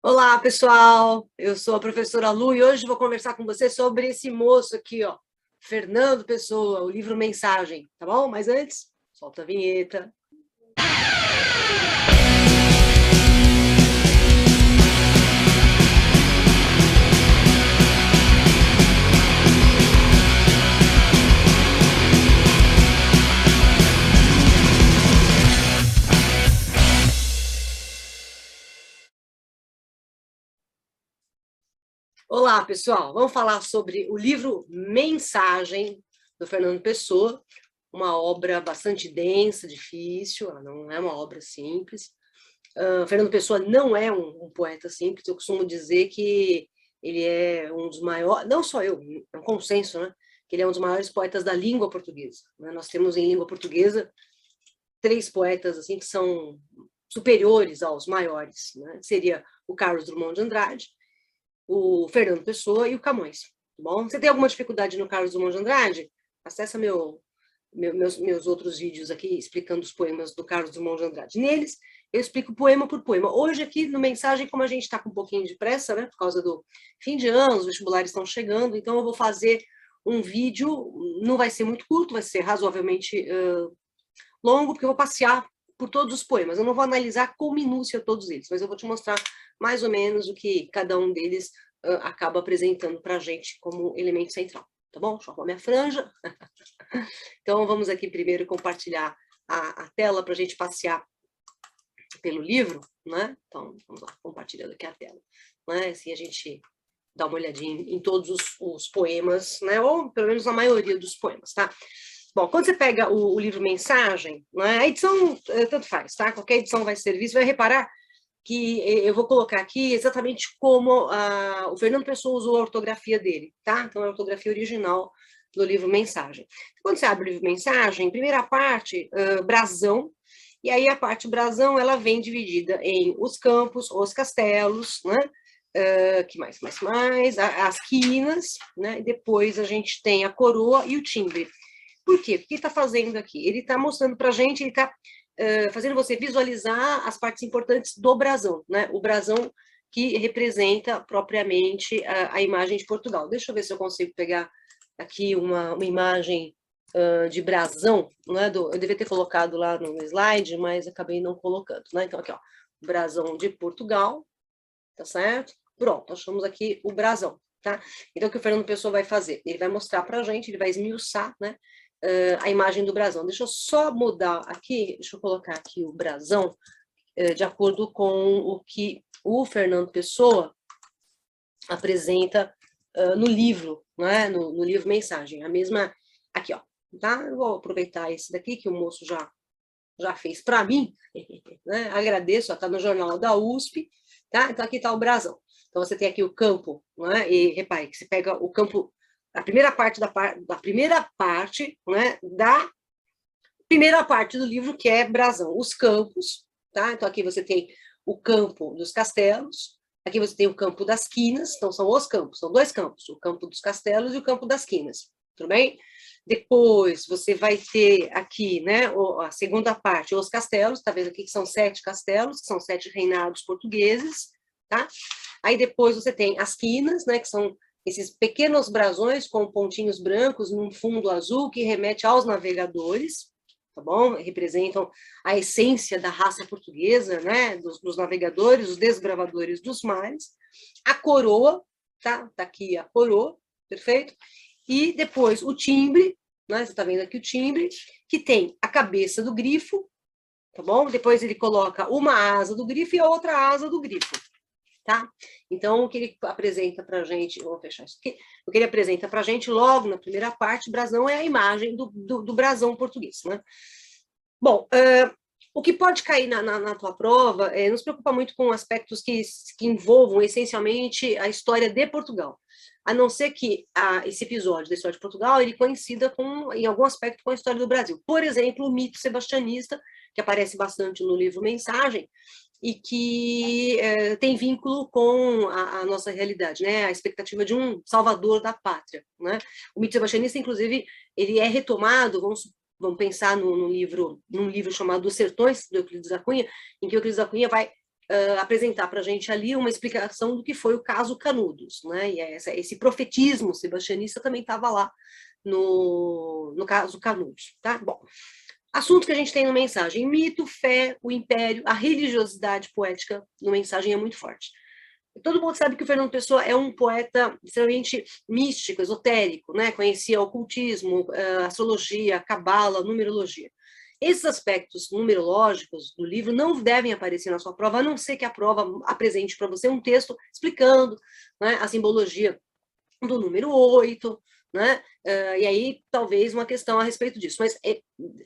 Olá, pessoal! Eu sou a professora Lu e hoje vou conversar com você sobre esse moço aqui, ó, Fernando Pessoa, o livro Mensagem, tá bom? Mas antes, solta a vinheta. Olá, pessoal! Vamos falar sobre o livro Mensagem, do Fernando Pessoa, uma obra bastante densa, difícil, ela não é uma obra simples. Fernando Pessoa não é um poeta simples, eu costumo dizer que ele é um dos maiores, não só eu, é um consenso, né? Que ele é um dos maiores poetas da língua portuguesa. Né? Nós temos em língua portuguesa 3 poetas assim, que são superiores aos maiores, né? Seria o Carlos Drummond de Andrade, o Fernando Pessoa e o Camões. Tá bom? Você tem alguma dificuldade no Carlos Drummond de Andrade? Acessa meus outros vídeos aqui explicando os poemas do Carlos Drummond de Andrade. Neles, eu explico poema por poema. Hoje aqui no Mensagem, como a gente está com um pouquinho de pressa, né, por causa do fim de ano, os vestibulares estão chegando, então eu vou fazer um vídeo, não vai ser muito curto, vai ser razoavelmente longo, porque eu vou passear por todos os poemas. Eu não vou analisar com minúcia todos eles, mas eu vou te mostrar mais ou menos o que cada um deles acaba apresentando para a gente como elemento central. Tá bom? Deixa eu arrumar minha franja. Então, vamos aqui primeiro compartilhar a tela para a gente passear pelo livro, né? Então, vamos lá, compartilhando aqui a tela. Né? Assim a gente dá uma olhadinha em todos os poemas, né? Ou pelo menos na maioria dos poemas, tá? Bom, quando você pega o livro Mensagem, né? A edição tanto faz, tá? Qualquer edição vai servir, você vai reparar que eu vou colocar aqui exatamente como o Fernando Pessoa usou a ortografia dele, tá? Então, é a ortografia original do livro Mensagem. Quando você abre o livro Mensagem, primeira parte, brasão, e aí a parte brasão, ela vem dividida em os campos, os castelos, né? Que mais? As quinas, né? E depois a gente tem a coroa e o timbre. Por quê? O que ele está fazendo aqui? Ele está mostrando para a gente, ele está fazendo você visualizar as partes importantes do brasão, né? O brasão que representa propriamente a imagem de Portugal. Deixa eu ver se eu consigo pegar aqui uma imagem de brasão, né? Eu devia ter colocado lá no slide, mas acabei não colocando, né? Então, aqui, ó, brasão de Portugal, tá certo? Pronto, achamos aqui o brasão, tá? Então, o que o Fernando Pessoa vai fazer? Ele vai mostrar para a gente, ele vai esmiuçar, né? A imagem do brasão. Deixa eu só mudar aqui, deixa eu colocar aqui o brasão, de acordo com o que o Fernando Pessoa apresenta no livro, né? No livro Mensagem. A mesma, aqui, ó, tá? Eu vou aproveitar esse daqui que o moço já fez para mim, né? Agradeço, está no jornal da USP, tá? Então, aqui está o brasão. Então, você tem aqui o campo, né? E repare que você pega o campo, a primeira parte da primeira parte, né? Da primeira parte do livro, que é brasão, os campos, tá? Então, aqui você tem o campo dos castelos, aqui você tem o campo das quinas, então são os campos, são 2 campos, o campo dos castelos e o campo das quinas, tudo bem? Depois você vai ter aqui, né, a segunda parte, os castelos, tá vendo aqui que são 7 castelos, que são 7 reinados portugueses, tá? Aí depois você tem as quinas, né, que são esses pequenos brasões com pontinhos brancos num fundo azul que remete aos navegadores, tá bom? Representam a essência da raça portuguesa, né, dos navegadores, os desbravadores dos mares. A coroa, tá? Tá aqui a coroa, perfeito? E depois o timbre, né? Você está vendo aqui o timbre, que tem a cabeça do grifo, tá bom? Depois ele coloca uma asa do grifo e a outra asa do grifo, tá? Então, o que ele apresenta para a gente, vamos fechar isso aqui, o que ele apresenta para a gente logo na primeira parte, brasão, é a imagem do brasão português, né? Bom, o que pode cair na tua prova não se preocupa muito com aspectos que envolvam essencialmente a história de Portugal, a não ser que esse episódio da história de Portugal ele coincida em algum aspecto com a história do Brasil. Por exemplo, o mito sebastianista, que aparece bastante no livro Mensagem, e que tem vínculo com a nossa realidade, né? A expectativa de um salvador da pátria, né? O mito sebastianista, inclusive, ele é retomado, vamos pensar num livro chamado Os Sertões, do Euclides da Cunha, em que o Euclides da Cunha vai apresentar para a gente ali uma explicação do que foi o caso Canudos, né? E esse profetismo sebastianista também estava lá no caso Canudos, tá? Bom, assunto que a gente tem no Mensagem: mito, fé, o império, a religiosidade poética no Mensagem é muito forte. Todo mundo sabe que o Fernando Pessoa é um poeta extremamente místico, esotérico, né? Conhecia ocultismo, astrologia, cabala, numerologia. Esses aspectos numerológicos do livro não devem aparecer na sua prova, a não ser que a prova apresente para você um texto explicando, né, a simbologia do número 8, né? E aí talvez uma questão a respeito disso, mas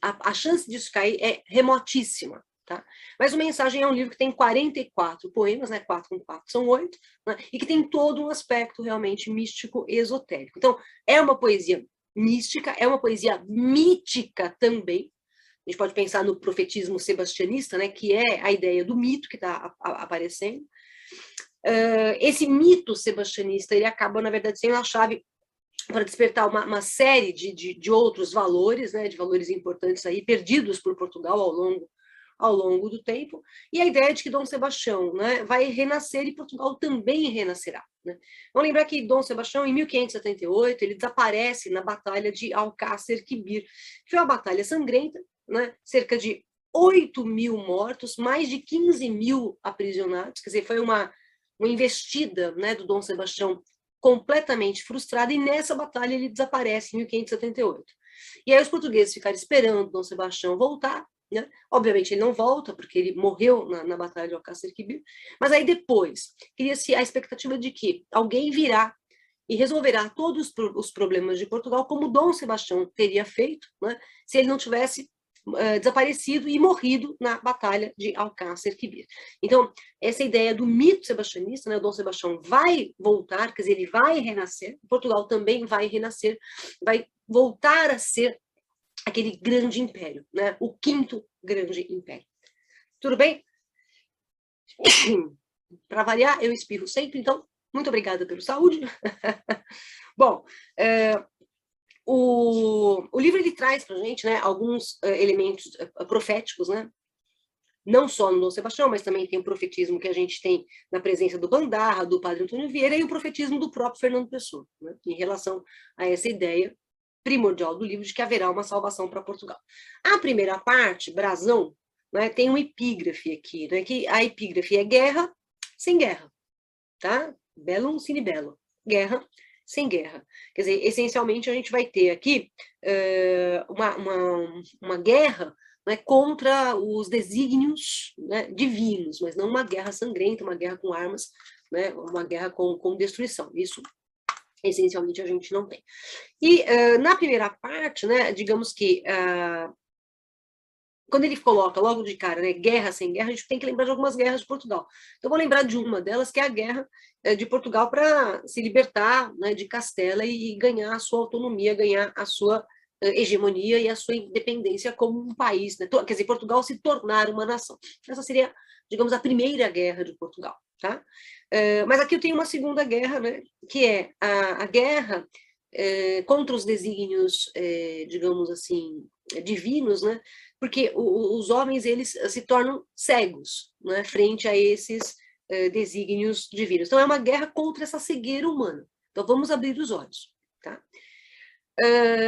a chance disso cair é remotíssima. Tá? Mas o Mensagem é um livro que tem 44 poemas, né? 4 com 4 são 8, né? E que tem todo um aspecto realmente místico e esotérico. Então, é uma poesia mística, é uma poesia mítica também. A gente pode pensar no profetismo sebastianista, né? Que é a ideia do mito que está aparecendo. Esse mito sebastianista, ele acaba, na verdade, sendo a chave para despertar uma série de outros valores, né? De valores importantes aí, perdidos por Portugal ao longo do tempo, e a ideia de que Dom Sebastião, né, vai renascer e Portugal também renascerá. Né? Vamos lembrar que Dom Sebastião, em 1578, ele desaparece na Batalha de Alcácer Quibir, que foi uma batalha sangrenta, né, cerca de 8.000 mortos, mais de 15.000 aprisionados, quer dizer, foi uma investida, né, do Dom Sebastião completamente frustrada, e nessa batalha ele desaparece em 1578. E aí os portugueses ficaram esperando Dom Sebastião voltar, né? Obviamente ele não volta, porque ele morreu na Batalha de Alcácer Quibir, mas aí depois cria-se a expectativa de que alguém virá e resolverá todos os problemas de Portugal, como Dom Sebastião teria feito, né, se ele não tivesse desaparecido e morrido na Batalha de Alcácer Quibir. Então, essa ideia do mito sebastianista, né, o Dom Sebastião vai voltar, quer dizer, ele vai renascer, Portugal também vai renascer, vai voltar a ser aquele grande império, né? O quinto grande império. Tudo bem? Para variar, eu espirro sempre, então, muito obrigada pela saúde. Bom, o livro ele traz para a gente, né, alguns elementos proféticos, né? Não só no Dom Sebastião, mas também tem o profetismo que a gente tem na presença do Bandarra, do Padre Antônio Vieira, e o profetismo do próprio Fernando Pessoa, né, em relação a essa ideia primordial do livro de que haverá uma salvação para Portugal. A primeira parte, brasão, né, tem um epígrafe aqui, né, que a epígrafe é guerra sem guerra, tá? Bellum sine bello, guerra sem guerra. Quer dizer, essencialmente a gente vai ter aqui uma guerra, né, contra os desígnios, né, divinos, mas não uma guerra sangrenta, uma guerra com armas, né, uma guerra com destruição. Isso essencialmente a gente não tem. E na primeira parte, né, digamos que quando ele coloca logo de cara, né, guerra sem guerra, a gente tem que lembrar de algumas guerras de Portugal. Então, vou lembrar de uma delas, que é a guerra de Portugal para se libertar, né, de Castela e ganhar a sua autonomia, ganhar a sua hegemonia e a sua independência como um país, né? Quer dizer, Portugal se tornar uma nação. Essa seria, digamos, a primeira guerra de Portugal. Tá? Mas aqui eu tenho uma segunda guerra, né, que é a guerra contra os desígnios, digamos assim, divinos, né, porque os homens eles se tornam cegos, né, frente a esses desígnios divinos. Então é uma guerra contra essa cegueira humana. Então vamos abrir os olhos. Tá?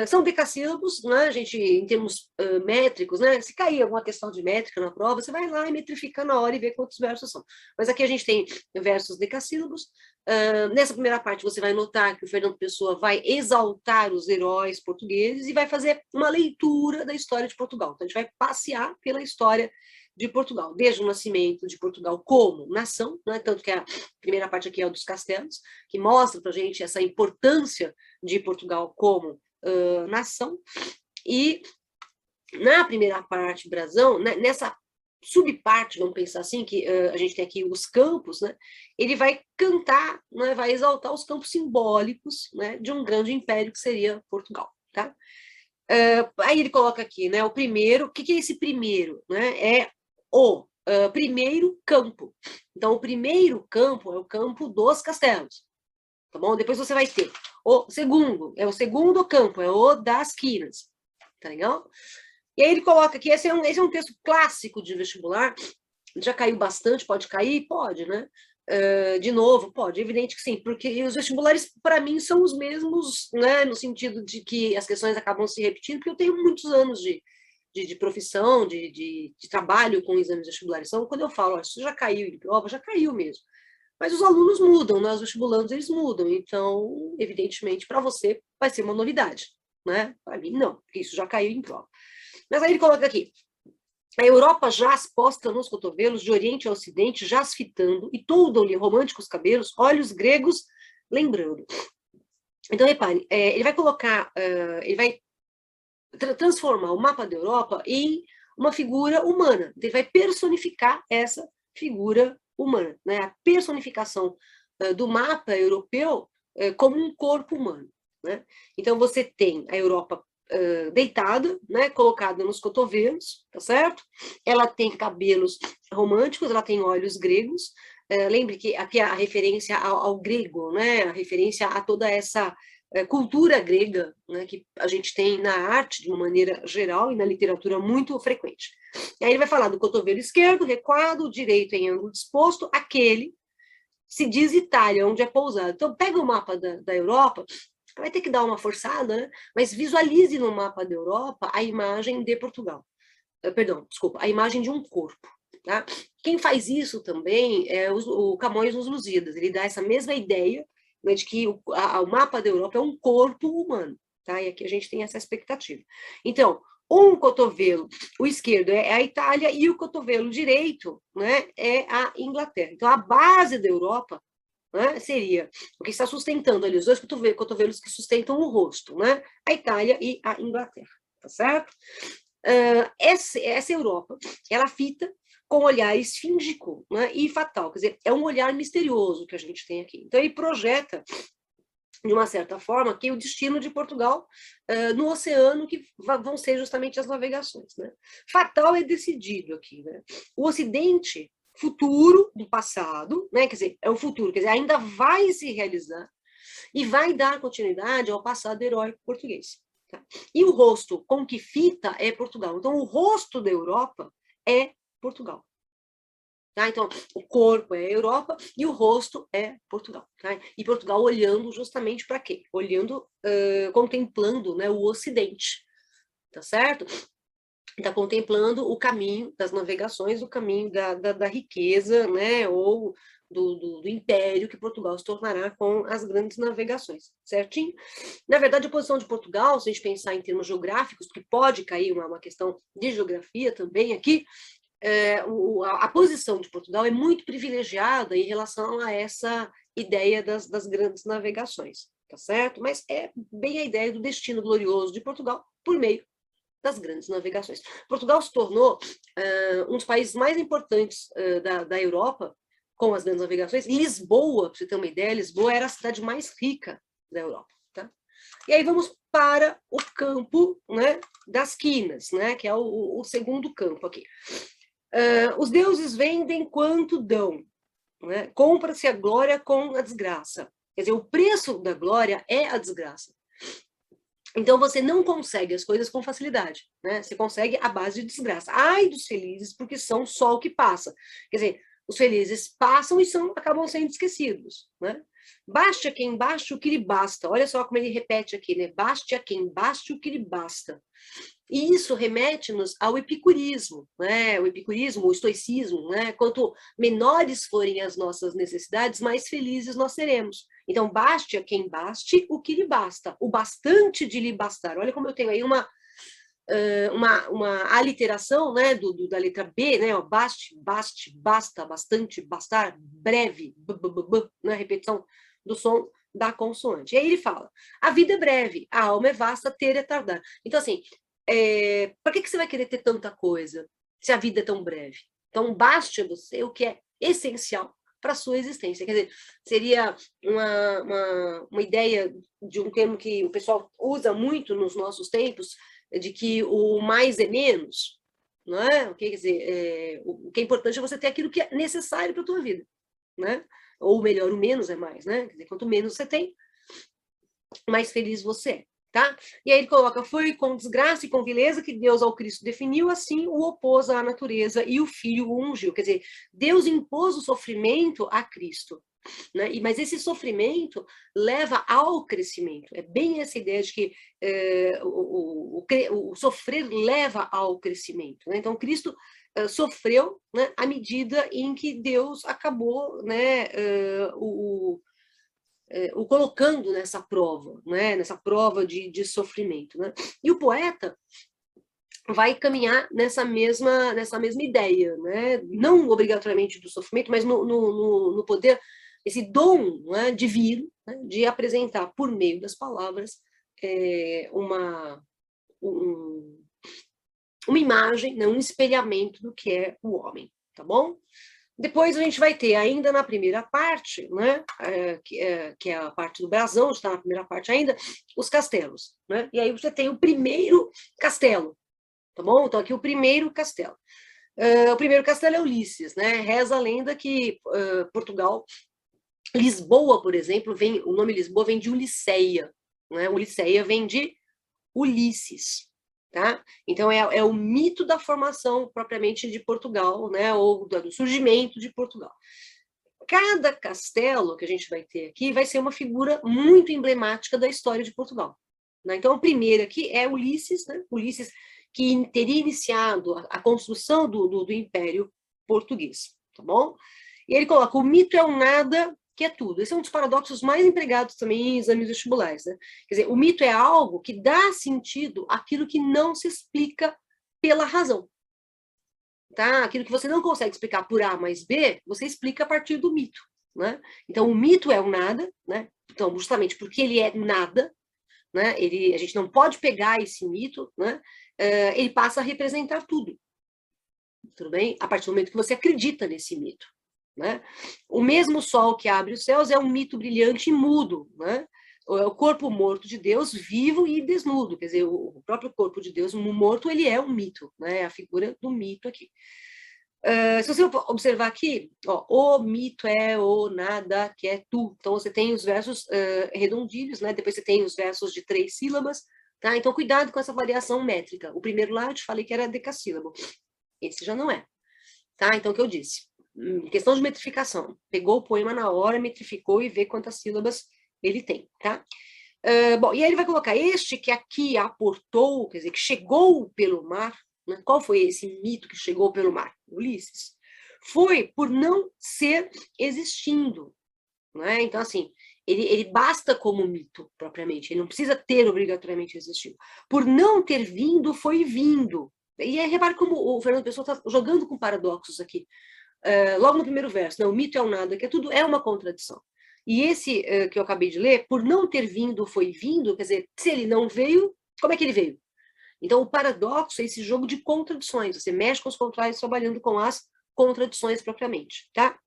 São decassílabos, né? A gente, em termos métricos, né? Se cair alguma questão de métrica na prova, você vai lá e metrifica na hora e vê quantos versos são. Mas aqui a gente tem versos decassílabos. Nessa primeira parte, você vai notar que o Fernando Pessoa vai exaltar os heróis portugueses e vai fazer uma leitura da história de Portugal. Então, a gente vai passear pela história de Portugal, desde o nascimento de Portugal como nação, né? Tanto que a primeira parte aqui é o dos castelos, que mostra para a gente essa importância de Portugal como nação, e na primeira parte, brasão, né, nessa subparte, vamos pensar assim, que a gente tem aqui os campos, né, ele vai cantar, né, vai exaltar os campos simbólicos, né, de um grande império que seria Portugal. Tá? Aí ele coloca aqui, né, o primeiro, o que é esse primeiro? Né? É o primeiro campo. Então, o primeiro campo é o campo dos castelos. Tá bom? Depois você vai ter o segundo, é o segundo campo, é o das quinas. Tá legal? E aí ele coloca aqui, esse é um texto clássico de vestibular, Já caiu bastante? Pode cair? Pode, né? De novo, pode, evidente que sim, porque os vestibulares, para mim, são os mesmos, né, no sentido de que as questões acabam se repetindo, porque eu tenho muitos anos de profissão, de trabalho com exames vestibulares. Então, quando eu falo, isso já caiu em prova, já caiu mesmo. Mas os alunos mudam, né? Os vestibulandos, eles mudam. Então, evidentemente, para você vai ser uma novidade, né? Para mim, não, porque isso já caiu em prova. Mas aí ele coloca aqui, a Europa jaz posta nos cotovelos, de oriente a ocidente, jaz fitando, e toldam-lhe românticos cabelos, olhos gregos, lembrando. Então, repare, ele vai colocar, ele vai transformar o mapa da Europa em uma figura humana. Ele vai personificar essa figura humana, né? A personificação do mapa europeu como um corpo humano, né? Então, você tem a Europa deitada, né, colocada nos cotovelos, tá certo? Ela tem cabelos românticos, ela tem olhos gregos. Lembre que aqui a referência ao grego, né, a referência a toda essa cultura grega, né, que a gente tem na arte de uma maneira geral e na literatura muito frequente. E aí ele vai falar do cotovelo esquerdo, recuado, direito em ângulo disposto, aquele se diz Itália, onde é pousado. Então, pega o mapa da Europa, vai ter que dar uma forçada, né? Mas visualize no mapa da Europa a imagem de Portugal. Perdão, desculpa, a imagem de um corpo. Tá? Quem faz isso também é o Camões nos Lusíadas. Ele dá essa mesma ideia, né, de que o mapa da Europa é um corpo humano. Tá? E aqui a gente tem essa expectativa. Então, um cotovelo, o esquerdo é a Itália e o cotovelo direito, né, é a Inglaterra. Então, a base da Europa, né, seria o que está sustentando ali, os dois cotovelos que sustentam o rosto, né, a Itália e a Inglaterra, tá certo? Essa Europa, ela fita com olhar esfíngico, né, e fatal, quer dizer, é um olhar misterioso que a gente tem aqui. Então, ele projeta, de uma certa forma, que o destino de Portugal no oceano, que vão ser justamente as navegações. Né? Fatal é decidido aqui. Né? O Ocidente futuro do passado, né? Quer dizer, é o futuro, quer dizer, ainda vai se realizar e vai dar continuidade ao passado heróico português. Tá? E o rosto com que fita é Portugal. Então, o rosto da Europa é Portugal. Tá? Então, o corpo é a Europa e o rosto é Portugal. Tá? E Portugal olhando justamente para quê? Olhando, contemplando, né, o Ocidente, tá certo? Está contemplando o caminho das navegações, o caminho da riqueza, né, ou do império que Portugal se tornará com as grandes navegações, certinho? Na verdade, a posição de Portugal, se a gente pensar em termos geográficos, que pode cair uma questão de geografia também aqui, a posição de Portugal é muito privilegiada em relação a essa ideia das grandes navegações, tá certo? Mas é bem a ideia do destino glorioso de Portugal por meio das grandes navegações. Portugal se tornou um dos países mais importantes da Europa com as grandes navegações. Lisboa, para você ter uma ideia, Lisboa era a cidade mais rica da Europa. Tá? E aí vamos para o campo, né, das quinas, né, que é o segundo campo aqui. Os deuses vendem quanto dão. Né? Compra-se a glória com a desgraça. Quer dizer, o preço da glória é a desgraça. Então, você não consegue as coisas com facilidade, né? Você consegue à base de desgraça. Ai dos felizes, porque são só o que passa. Quer dizer, os felizes passam e acabam sendo esquecidos, né? Baste a quem baste o que lhe basta. Olha só como ele repete aqui, né? Baste a quem baste o que lhe basta. E isso remete-nos ao epicurismo, né? O epicurismo, o estoicismo, né? Quanto menores forem as nossas necessidades, mais felizes nós seremos. Então, baste a quem baste o que lhe basta, o bastante de lhe bastar. Olha como eu tenho aí uma aliteração, né, da letra B, né, ó, baste, baste, basta, bastante, bastar, breve, né, repetição do som da consoante. E aí ele fala, a vida é breve, a alma é vasta, ter é tardar. Então, assim, para que você vai querer ter tanta coisa se a vida é tão breve? Então, baste a você o que é essencial para a sua existência. Quer dizer, seria uma ideia de um termo que o pessoal usa muito nos nossos tempos, de que o mais é menos, não é? O que quer dizer, o que é importante é você ter aquilo que é necessário para a tua vida, né? Ou melhor, o menos é mais, né? Quer dizer, quanto menos você tem, mais feliz você é. Tá? E aí ele coloca, foi com desgraça e com vileza que Deus ao Cristo definiu, assim o opôs à natureza e o Filho o ungiu. Quer dizer, Deus impôs o sofrimento a Cristo. Né? Mas esse sofrimento leva ao crescimento. É bem essa ideia de que o sofrer leva ao crescimento. Né? Então, Cristo sofreu, né, à medida em que Deus acabou, né, o colocando nessa prova, né, nessa prova de sofrimento. Né? E o poeta vai caminhar nessa mesma ideia, né? Não obrigatoriamente do sofrimento, mas no poder, esse dom, né, divino, né, de apresentar por meio das palavras uma imagem, né, um espelhamento do que é o homem, tá bom? Depois a gente vai ter ainda na primeira parte, né, que é a parte do brasão, está na primeira parte ainda, os castelos, né? E aí você tem o primeiro castelo, tá bom? Então aqui o primeiro castelo. O primeiro castelo é Ulisses, né? Reza a lenda que Portugal, Lisboa, por exemplo, o nome Lisboa vem de Ulisseia, né? Ulisseia vem de Ulisses, tá? Então é o mito da formação propriamente de Portugal, né? Ou do surgimento de Portugal. Cada castelo que a gente vai ter aqui vai ser uma figura muito emblemática da história de Portugal. Né? Então, o primeiro aqui é Ulisses, né? Ulisses que teria iniciado a construção do Império Português, tá bom? E ele coloca, o mito é o nada que é tudo. Esse é um dos paradoxos mais empregados também em exames vestibulares, né? Quer dizer, o mito é algo que dá sentido àquilo que não se explica pela razão. Tá? Aquilo que você não consegue explicar por A mais B, você explica a partir do mito. Né? Então, o mito é o nada, né? Então, justamente porque ele é nada, né? A gente não pode pegar esse mito, né? Ele passa a representar tudo. Tudo bem? A partir do momento que você acredita nesse mito. Né? O mesmo sol que abre os céus é um mito brilhante e mudo, né? É o corpo morto de Deus, vivo e desnudo. Quer dizer, o próprio corpo de Deus morto, ele é um mito, né? É a figura do mito aqui. Se você observar aqui, ó, o mito é o nada que é tu. Então, você tem os versos redondilhos, né? Depois você tem os versos de 3 sílabas, tá? Então, cuidado com essa variação métrica. O primeiro lá, eu te falei que era decassílabo. Esse já não é, tá? Então, o que eu disse? Questão de metrificação. Pegou o poema na hora, metrificou e vê quantas sílabas ele tem, tá? Bom, e aí ele vai colocar este que aqui aportou, quer dizer, que chegou pelo mar, né? Qual foi esse mito que chegou pelo mar? Ulisses. Foi por não ser existindo, né? Então, assim, ele basta como mito, propriamente, ele não precisa ter obrigatoriamente existido. Por não ter vindo, foi vindo. E aí, repare como o Fernando Pessoa está jogando com paradoxos aqui. Logo no primeiro verso, né? O mito é o nada, que é tudo, é uma contradição. E esse que eu acabei de ler, por não ter vindo, foi vindo, quer dizer, se ele não veio, como é que ele veio? Então, o paradoxo é esse jogo de contradições. Você mexe com os contrários trabalhando com as contradições propriamente, tá?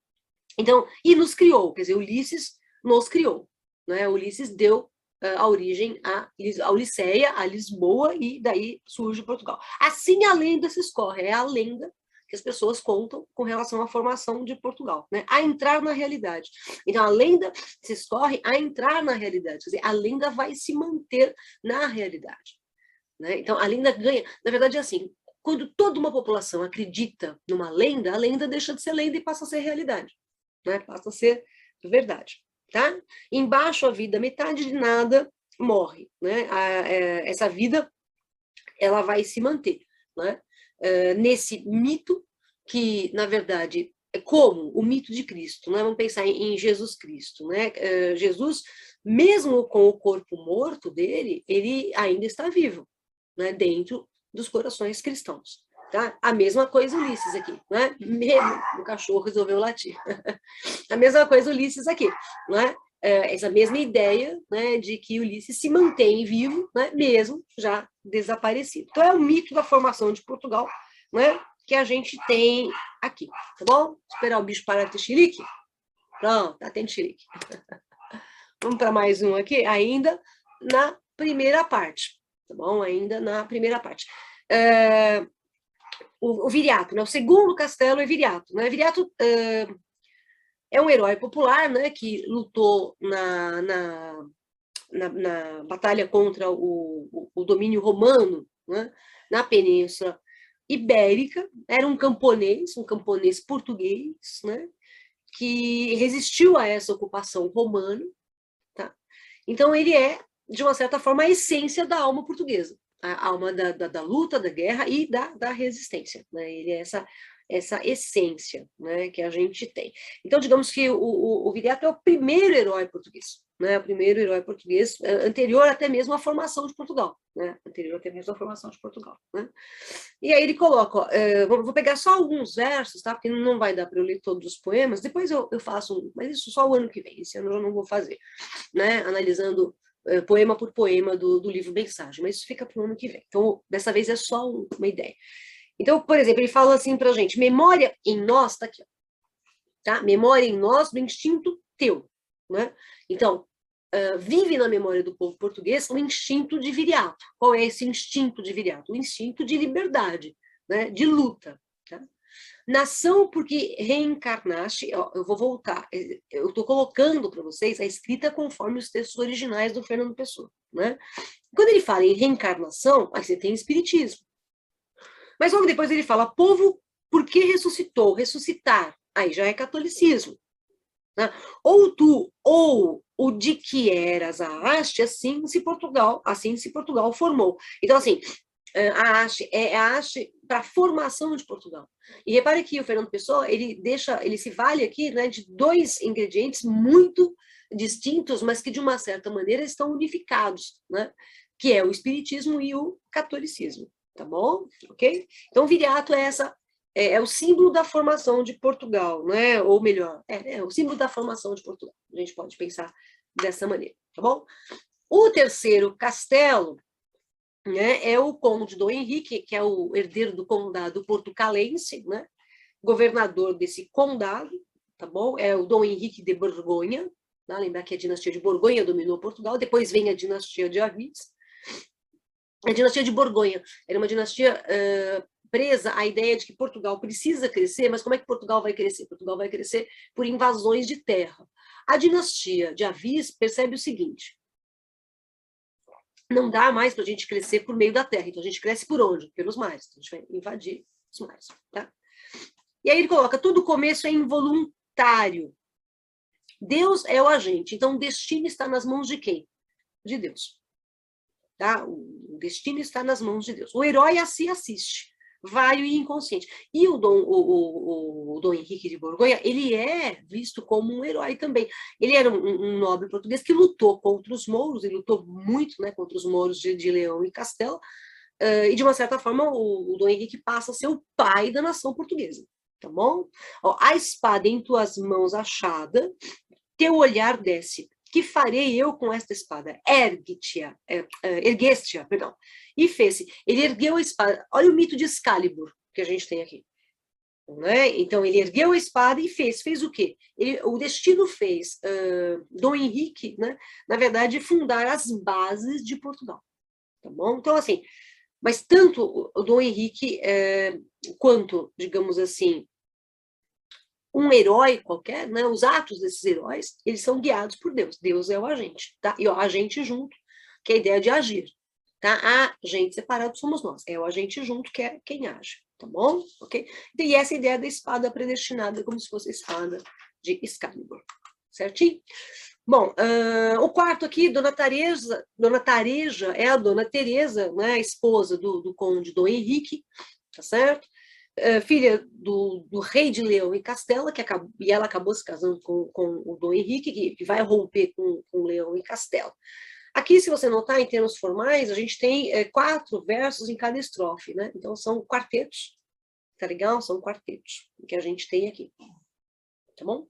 Então, e nos criou, quer dizer, Ulisses nos criou. Né? Ulisses deu a origem a Ulisseia, a Lisboa, e daí surge Portugal. Assim a lenda se escorre, é a lenda que as pessoas contam com relação à formação de Portugal, né? A entrar na realidade. Então, a lenda se escorre a entrar na realidade, quer dizer, a lenda vai se manter na realidade. Né? Então, a lenda ganha. Na verdade, é assim: quando toda uma população acredita numa lenda, a lenda deixa de ser lenda e passa a ser realidade. Né? Passa a ser verdade. Tá? Embaixo a vida, metade de nada morre. Né? Essa vida ela vai se manter. Né? Nesse mito, que, na verdade, é como o mito de Cristo. Né? Vamos pensar em Jesus Cristo. Né? Jesus, mesmo com o corpo morto dele, ele ainda está vivo. Né, dentro dos corações cristãos. Tá? A mesma coisa Ulisses aqui. Né? O cachorro resolveu latir. A mesma coisa Ulisses aqui. Né? Essa mesma ideia, né, de que Ulisses se mantém vivo, né, mesmo já desaparecido. Então, é o mito da formação de Portugal, né, que a gente tem aqui. Tá bom? Esperar o bicho parar de ter xilique? Pronto, tá tendo xilique. Vamos para mais um aqui, ainda na primeira parte. Tá bom? Ainda na primeira parte. O Viriato, né? O segundo castelo é Viriato. Né? Viriato é um herói popular, né? Que lutou na batalha contra o domínio romano, né, na Península Ibérica, era um camponês português, né, que resistiu a essa ocupação romana. Tá? Então, ele é, de uma certa forma, a essência da alma portuguesa, a alma da luta, da guerra e da resistência. Né? Ele é essa essência, né, que a gente tem. Então, digamos que o Viriato é o primeiro herói português, né, o primeiro herói português, anterior até mesmo à formação de Portugal, né, anterior até mesmo à formação de Portugal, né. E aí ele coloca, ó, vou pegar só alguns versos, tá, porque não vai dar para eu ler todos os poemas, depois eu faço, mas isso só o ano que vem, esse ano eu não vou fazer, né, analisando poema por poema do livro Mensagem, mas isso fica para o ano que vem. Então, dessa vez é só uma ideia. Então, por exemplo, ele fala assim para a gente, memória em nós, está aqui, ó, tá? Memória em nós do instinto teu, né? Então, vive na memória do povo português o instinto de Viriato. Qual é esse instinto de Viriato? O instinto de liberdade, né? De luta. Tá? Nação porque reencarnaste, ó, eu vou voltar, eu estou colocando para vocês a escrita conforme os textos originais do Fernando Pessoa, né? Quando ele fala em reencarnação, aí você tem espiritismo. Mas logo depois ele fala, povo, por que ressuscitou? Ressuscitar. Aí já é catolicismo. Né? Ou tu, ou o de que eras a haste, assim se Portugal formou. Então, assim, a haste é a haste para a formação de Portugal. E repare que o Fernando Pessoa, ele se vale aqui, né, de dois ingredientes muito distintos, mas que de uma certa maneira estão unificados, né? Que é o espiritismo e o catolicismo. Tá bom? Ok? Então, Viriato é o símbolo da formação de Portugal, né? Ou melhor, é o símbolo da formação de Portugal. A gente pode pensar dessa maneira, tá bom? O terceiro castelo, né, é o Conde Dom Henrique, que é o herdeiro do condado portucalense, né? Governador desse condado, tá bom? É o Dom Henrique de Borgonha, tá? Lembrar que a dinastia de Borgonha dominou Portugal, depois vem a dinastia de Avis. A dinastia de Borgonha era uma dinastia presa à ideia de que Portugal precisa crescer, mas como é que Portugal vai crescer? Portugal vai crescer por invasões de terra. A dinastia de Avis percebe o seguinte, não dá mais para a gente crescer por meio da terra, então a gente cresce por onde? Pelos mares, então a gente vai invadir os mares. Tá? E aí ele coloca, todo começo é involuntário. Deus é o agente, então o destino está nas mãos de quem? De Deus. Tá? O destino está nas mãos de Deus. O herói a si assiste, vário e inconsciente. E o Dom Henrique de Borgonha, ele é visto como um herói também. Ele era um nobre português que lutou contra os mouros, ele lutou muito, né, contra os mouros de Leão e Castela, e de uma certa forma o Dom Henrique passa a ser o pai da nação portuguesa. Tá bom? Ó, a espada em tuas mãos achada, teu olhar desce. Que farei eu com esta espada? Ergueste-a, perdão. E fez-se. Ele ergueu a espada. Olha o mito de Excalibur que a gente tem aqui. Né? Então, ele ergueu a espada e fez. Fez o quê? O destino fez Dom Henrique, né, na verdade, fundar as bases de Portugal. Tá bom? Então, assim, mas tanto o Dom Henrique quanto, digamos assim, um herói qualquer, né, os atos desses heróis, eles são guiados por Deus. Deus é o agente, tá? E o agente junto, que é a ideia de agir, tá? Agente separado somos nós. É o agente junto que é quem age, tá bom? Ok? E essa ideia da espada predestinada, como se fosse a espada de Excalibur, certinho? Bom, o quarto aqui, Dona Tareja é a Dona Teresa, né, a esposa do conde Dom Henrique, tá certo? Filha do rei de Leão e Castela, e ela acabou se casando com o Dom Henrique, que vai romper com Leão e Castela. Aqui, se você notar, em termos formais, a gente tem 4 versos em cada estrofe, né? Então, são quartetos, tá legal? São quartetos que a gente tem aqui, tá bom?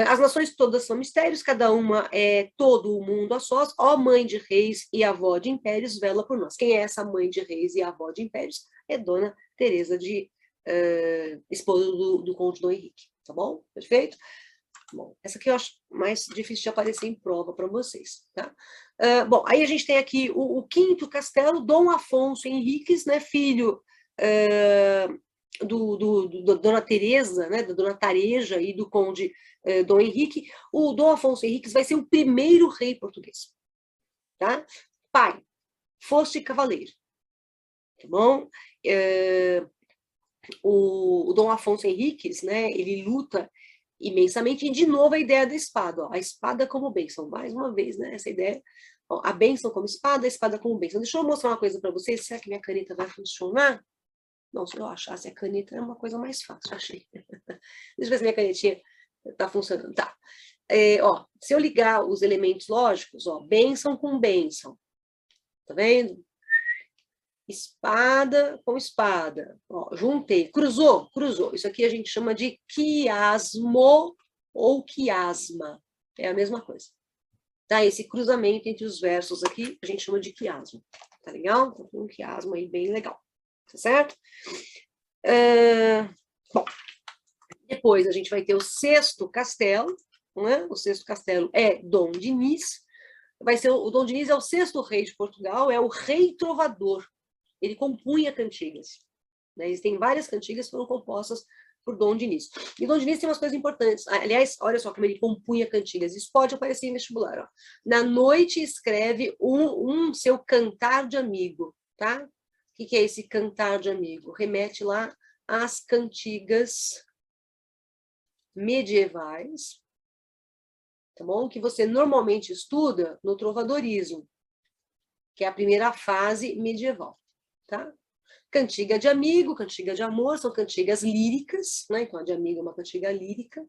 As nações todas são mistérios, cada uma é todo o mundo a sós, ó mãe de reis e avó de impérios, vela por nós. Quem é essa mãe de reis e avó de impérios? É Dona Teresa de esposa do conde Dom Henrique, tá bom? Perfeito? Bom, essa aqui eu acho mais difícil de aparecer em prova para vocês, tá? Bom, aí a gente tem aqui o quinto castelo, Dom Afonso Henriques, né, filho do Dona Teresa, né, da Dona Tareja e do conde Dom Henrique. O Dom Afonso Henriques vai ser o primeiro rei português. tá? Pai, foste cavaleiro, tá bom? O Dom Afonso Henriques, né, ele luta imensamente, e de novo a ideia da espada, ó, a espada como bênção, mais uma vez, né, essa ideia, ó, a bênção como espada, a espada como bênção. Deixa eu mostrar uma coisa para vocês, será que minha caneta vai funcionar? Não, se eu achasse a caneta é uma coisa mais fácil, achei. Deixa eu ver se minha canetinha está funcionando, tá. Ó, se eu ligar os elementos lógicos, ó, bênção com bênção, tá vendo? Espada com espada. Ó, juntei, cruzou, cruzou. Isso aqui a gente chama de quiasmo ou quiasma. É a mesma coisa. Tá? Esse cruzamento entre os versos aqui, a gente chama de quiasmo. Tá legal? Então, tem um quiasmo aí bem legal. Tá certo? Bom, depois a gente vai ter o sexto castelo. Né? O sexto castelo é Dom Dinis. Vai ser, o Dom Dinis é o sexto rei de Portugal, é o rei trovador. Ele compunha cantigas. Né? Existem várias cantigas que foram compostas por Dom Dinis. E Dom Dinis tem umas coisas importantes. Aliás, olha só como ele compunha cantigas. Isso pode aparecer em vestibular. Ó. Na noite escreve um seu cantar de amigo. Tá? O que é esse cantar de amigo? Remete lá às cantigas medievais, tá bom? Que você normalmente estuda no trovadorismo, que é a primeira fase medieval. Tá? Cantiga de amigo, cantiga de amor, são cantigas líricas, né? Então a de amigo é uma cantiga lírica.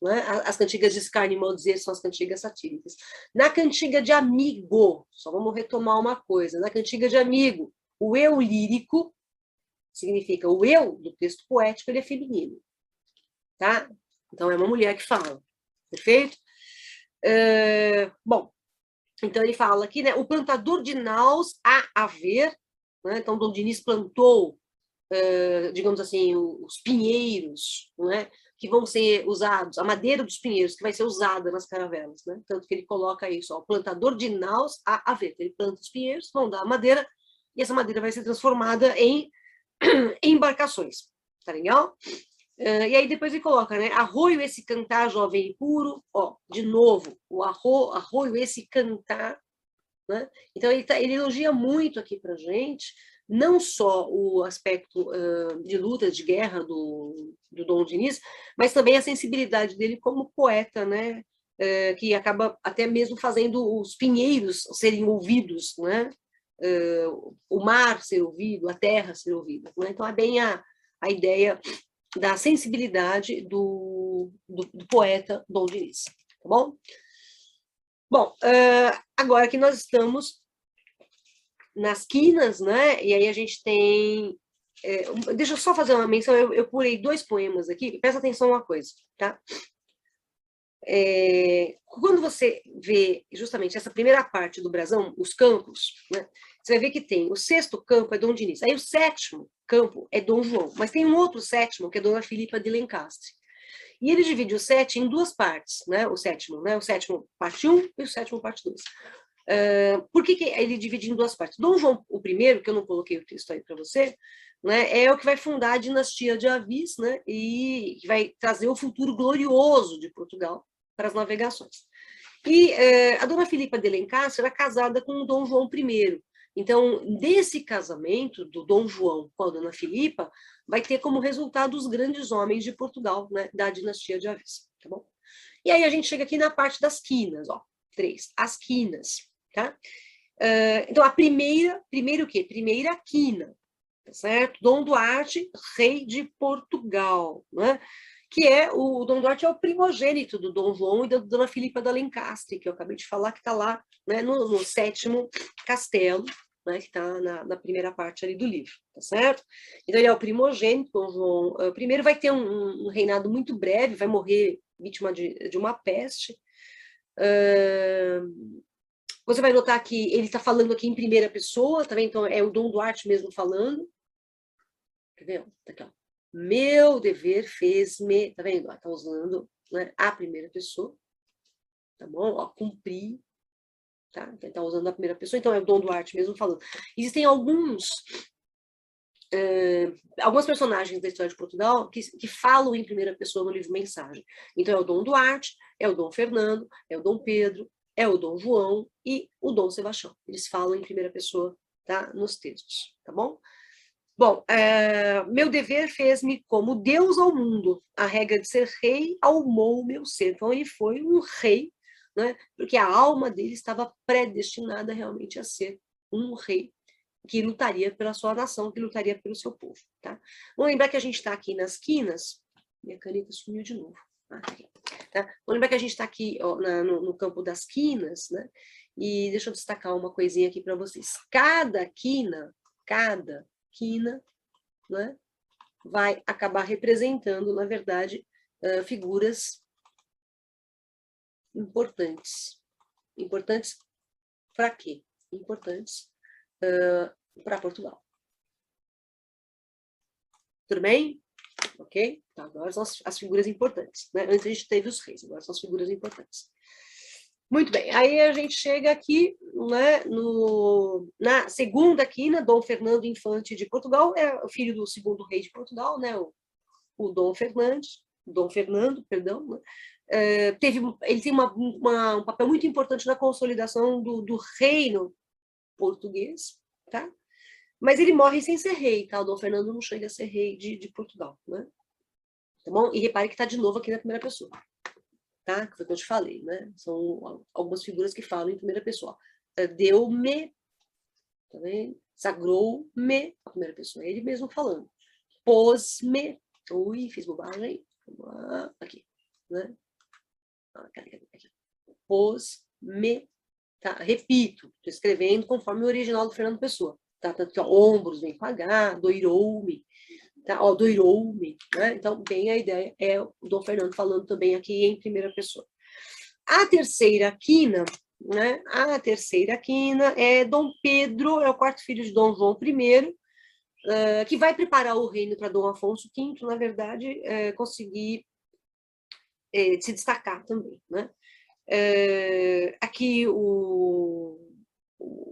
Né? As cantigas de escárnio e maldizer são as cantigas satíricas. Na cantiga de amigo, só vamos retomar uma coisa, na cantiga de amigo, o eu lírico significa o eu do texto poético, ele é feminino. Tá? Então é uma mulher que fala. Perfeito? Bom, então ele fala aqui, né? O plantador de naus a haver. Né? Então, Dom Dinis plantou, digamos assim, os pinheiros, né? Que vão ser usados, a madeira dos pinheiros, que vai ser usada nas caravelas. Né? Tanto que ele coloca isso, ó, o plantador de naus a haver. Ele planta os pinheiros, vão dar a madeira, e essa madeira vai ser transformada em embarcações. Tá legal? E aí depois ele coloca, né? Arroio esse cantar jovem e puro, ó, de novo, o arroio esse cantar. Né? Então, ele elogia muito aqui para a gente, não só o aspecto de luta, de guerra do Dom Dinis, mas também a sensibilidade dele como poeta, né? Que acaba até mesmo fazendo os pinheiros serem ouvidos, né? O mar ser ouvido, a terra ser ouvida. Né? Então, é bem a ideia da sensibilidade do poeta Dom Dinis. Tá bom? Bom, agora que nós estamos nas quinas, né? E aí a gente tem... deixa eu só fazer uma menção, eu pulei 2 poemas aqui, presta atenção uma coisa, tá? Quando você vê justamente essa primeira parte do brasão, os campos, né? Você vai ver que tem o 6º campo é Dom Dinis, aí o 7º campo é Dom João, mas tem um outro 7º que é Dona Filipa de Lencastre. E ele divide o 7 em 2 partes, né? O 7º, né? O 7º parte 1 e o 7º parte 2. Por que ele divide em 2 partes? Dom João I, que eu não coloquei o texto aí para você, né? É o que vai fundar a dinastia de Avis, né? E que vai trazer o futuro glorioso de Portugal para as navegações. E a Dona Filipa de Lencastre era casada com o Dom João I. Então, desse casamento do Dom João com a Dona Filipa, vai ter como resultado os grandes homens de Portugal, né, da dinastia de Avis, tá bom? E aí a gente chega aqui na parte das quinas, ó, 3, as quinas, tá? Então, primeiro o quê? Primeira quina, tá certo? Dom Duarte, rei de Portugal, né? Que é, o Dom Duarte é o primogênito do Dom João e da Dona Filipa da Lencastre, que eu acabei de falar, que está lá, né, no 7º castelo, né, que está na primeira parte ali do livro, tá certo? Então, ele é o primogênito, Dom João I, vai ter um reinado muito breve, vai morrer vítima de uma peste. Você vai notar que ele está falando aqui em primeira pessoa, tá vendo? Então, é o Dom Duarte mesmo falando. Quer ver? Tá aqui, ó. Meu dever fez-me, tá vendo? Está usando, né, a primeira pessoa, tá bom? Ó, cumpri, tá? Então, está usando a primeira pessoa, então é o Dom Duarte mesmo falando. Existem algumas personagens da história de Portugal que falam em primeira pessoa no livro Mensagem. Então é o Dom Duarte, é o Dom Fernando, é o Dom Pedro, é o Dom João e o Dom Sebastião. Eles falam em primeira pessoa, tá? Nos textos, tá bom? Bom, meu dever fez-me como Deus ao mundo. A regra de ser rei almou o meu ser. Então, ele foi um rei, né? Porque a alma dele estava predestinada realmente a ser um rei que lutaria pela sua nação, que lutaria pelo seu povo, tá? Vamos lembrar que a gente está aqui nas quinas. Minha caneta sumiu de novo. Aqui, tá? Vamos lembrar que a gente está aqui ó, no campo das quinas, né? E deixa eu destacar uma coisinha aqui para vocês. Cada quina, né, vai acabar representando, na verdade, figuras importantes. Importantes para quê? Importantes para Portugal. Tudo bem? Ok? Então, agora são as figuras importantes. Né? Antes a gente teve os reis, agora são as figuras importantes. Muito bem, aí a gente chega aqui, né, na segunda quina, Dom Fernando Infante de Portugal, é o filho do segundo rei de Portugal, né, o Dom Fernando, perdão, né, ele tem um papel muito importante na consolidação do reino português, tá? Mas ele morre sem ser rei, tá? O Dom Fernando não chega a ser rei de Portugal, né? Tá bom? E repare que está de novo aqui na primeira pessoa. Tá? Que foi o que eu te falei, né? São algumas figuras que falam em primeira pessoa. Deu-me, tá vendo? Sagrou-me, a primeira pessoa, é ele mesmo falando. Pôs-me, ui, fiz bobagem, aqui, né? Aqui. Pôs-me, tá? Repito, estou escrevendo conforme o original do Fernando Pessoa, tá? Tanto que, ó, ombros, vem pagar, doirou-me, tá? Ó, doirou-me, né? Então, bem a ideia é o Dom Fernando falando também aqui em primeira pessoa. A terceira quina, né? A terceira quina é Dom Pedro, é o quarto filho de Dom João I, que vai preparar o reino para Dom Afonso V, na verdade, conseguir se destacar também, né? Aqui o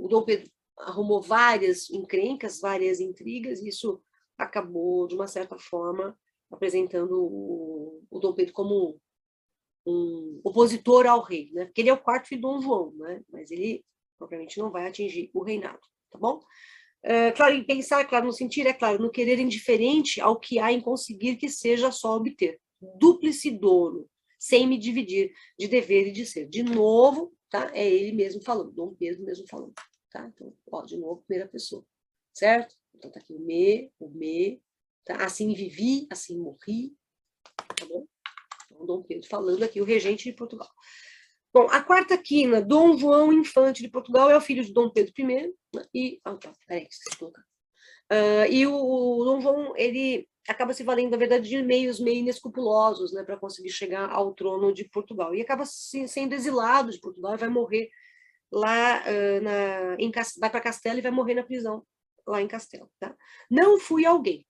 Dom Pedro arrumou várias encrencas, várias intrigas, e isso acabou, de uma certa forma, apresentando o Dom Pedro como um opositor ao rei, né? Porque ele é o quarto filho de Dom João, né? Mas ele, propriamente, não vai atingir o reinado, tá bom? Claro, em pensar, claro, no sentir, é claro, no querer indiferente ao que há em conseguir que seja só obter. Dúplice dono, sem me dividir de dever e de ser. De novo, tá? É ele mesmo falando, Dom Pedro mesmo falando, tá? Então, ó, de novo, primeira pessoa, certo? Então, tá aqui o me, tá? Assim vivi, assim morri, tá bom? Então, Dom Pedro falando aqui, o regente de Portugal. Bom, a quarta quina, Dom João Infante de Portugal, é o filho de Dom Pedro I, né? E, peraí, esqueci de colocar. E o Dom João, ele acaba se valendo, na verdade, de meios meio inescrupulosos, né, para conseguir chegar ao trono de Portugal. E acaba sendo exilado de Portugal e vai morrer lá, vai para Castelo e vai morrer na prisão, lá em Castelo. Tá? Não fui alguém.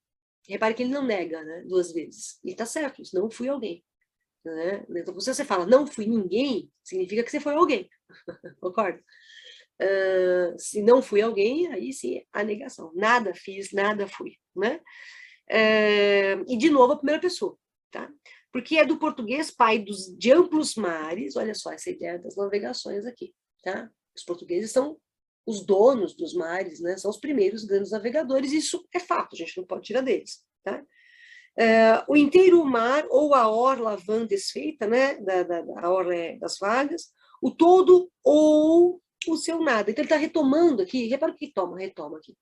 Repare que ele não nega, né, 2 vezes. E está certo, isso, não fui alguém. Né? Então, se você fala, não fui ninguém, significa que você foi alguém. Concorda? Se não fui alguém, aí sim, a negação. Nada fiz, nada fui. Né? E, de novo, a primeira pessoa. Tá? Porque é do português pai de amplos mares, olha só essa ideia das navegações aqui. Tá? Os portugueses são os donos dos mares, né? São os primeiros grandes navegadores, e isso é fato, a gente não pode tirar deles. Tá? O inteiro mar, ou a orla vã desfeita, né, a orla das vagas, o todo ou o seu nada. Então, ele está retomando aqui, repara o que retoma aqui.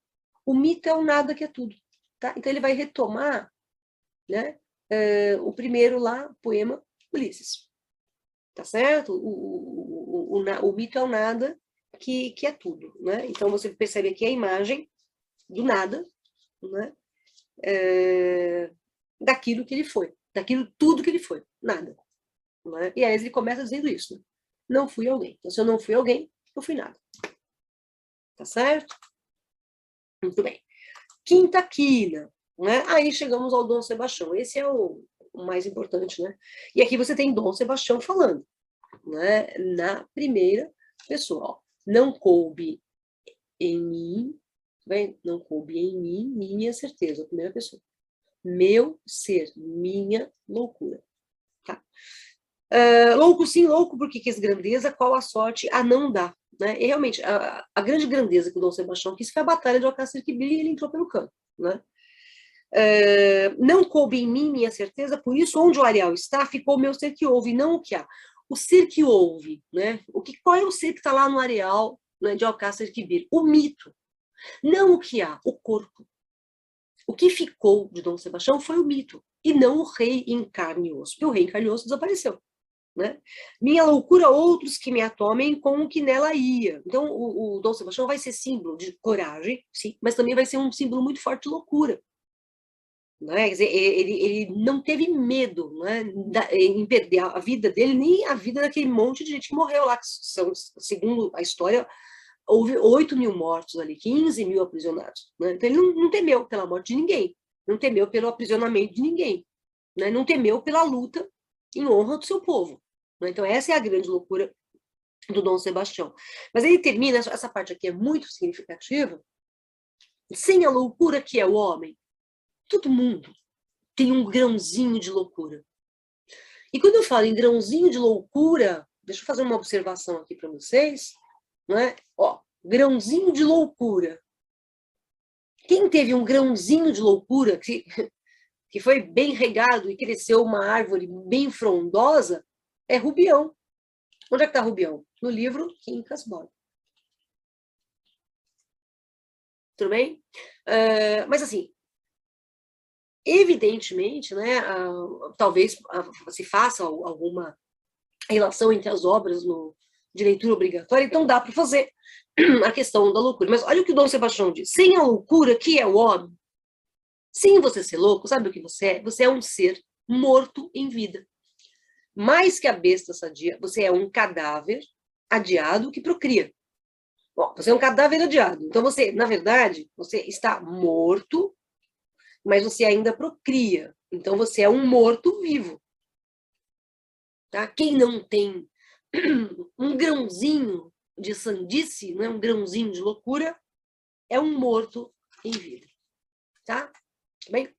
O mito é o nada que é tudo. Tá? Então, ele vai retomar, né, o primeiro lá, poema Ulisses. Tá certo? O mito é o nada que é tudo. Né? Então, você percebe aqui a imagem do nada, né? Daquilo que ele foi, daquilo tudo que ele foi, nada. Não é? E aí ele começa dizendo isso, né? Não fui alguém. Então, se eu não fui alguém, eu fui nada. Tá certo? Muito bem. Quinta quina, né? Aí chegamos ao Dom Sebastião. Esse é o mais importante, né? E aqui você tem Dom Sebastião falando, né? Na primeira pessoa. Ó. Não coube em mim, bem? Não coube em mim minha certeza, a primeira pessoa. Meu ser, minha loucura. Tá? Louco sim, louco porque quis grandeza, qual a sorte a não dá. Né? E realmente, a grande grandeza que o Dom Sebastião quis foi a batalha de Alcácer Quibir e ele entrou pelo canto. Né? Não coube em mim minha certeza, por isso onde o areal está, ficou o meu ser que houve, não o que há. O ser que houve, né? Qual é o ser que está lá no areal, né, de Alcácer Quibir? O mito, não o que há, o corpo. O que ficou de Dom Sebastião foi o mito, e não o rei em carne e osso, porque o rei em carne e osso desapareceu. Né? Minha loucura, outros que me atomem com o que nela ia. Então, o Dom Sebastião vai ser símbolo de coragem, sim, mas também vai ser um símbolo muito forte de loucura. Né? Quer dizer, ele não teve medo, né, em perder a vida dele, nem a vida daquele monte de gente que morreu lá, que são, segundo a história, houve 8.000 mortos ali, 15.000 aprisionados. Né? Então, ele não temeu pela morte de ninguém, não temeu pelo aprisionamento de ninguém, né? Não temeu pela luta em honra do seu povo. Né? Então, essa é a grande loucura do Dom Sebastião. Mas ele termina, essa parte aqui é muito significativa, sem a loucura que é o homem, todo mundo tem um grãozinho de loucura. E quando eu falo em grãozinho de loucura, deixa eu fazer uma observação aqui para vocês, né? Ó, grãozinho de loucura. Quem teve um grãozinho de loucura, que foi bem regado e cresceu uma árvore bem frondosa, é Rubião. Onde é que está Rubião? No livro Quincas Borba. Tudo bem? Mas assim, evidentemente, né, talvez se faça alguma relação entre as obras de leitura obrigatória, então dá para fazer a questão da loucura. Mas olha o que o Dom Sebastião diz: sem a loucura, que é o homem, sem você ser louco, sabe o que você é? Você é um ser morto em vida. Mais que a besta sadia, você é um cadáver adiado que procria. Bom, você é um cadáver adiado. Então você, na verdade, você está morto, mas você ainda procria. Então você é um morto vivo. Tá? Quem não tem um grãozinho de sandice, não é um grãozinho de loucura, é um morto em vida. Tá? Bem?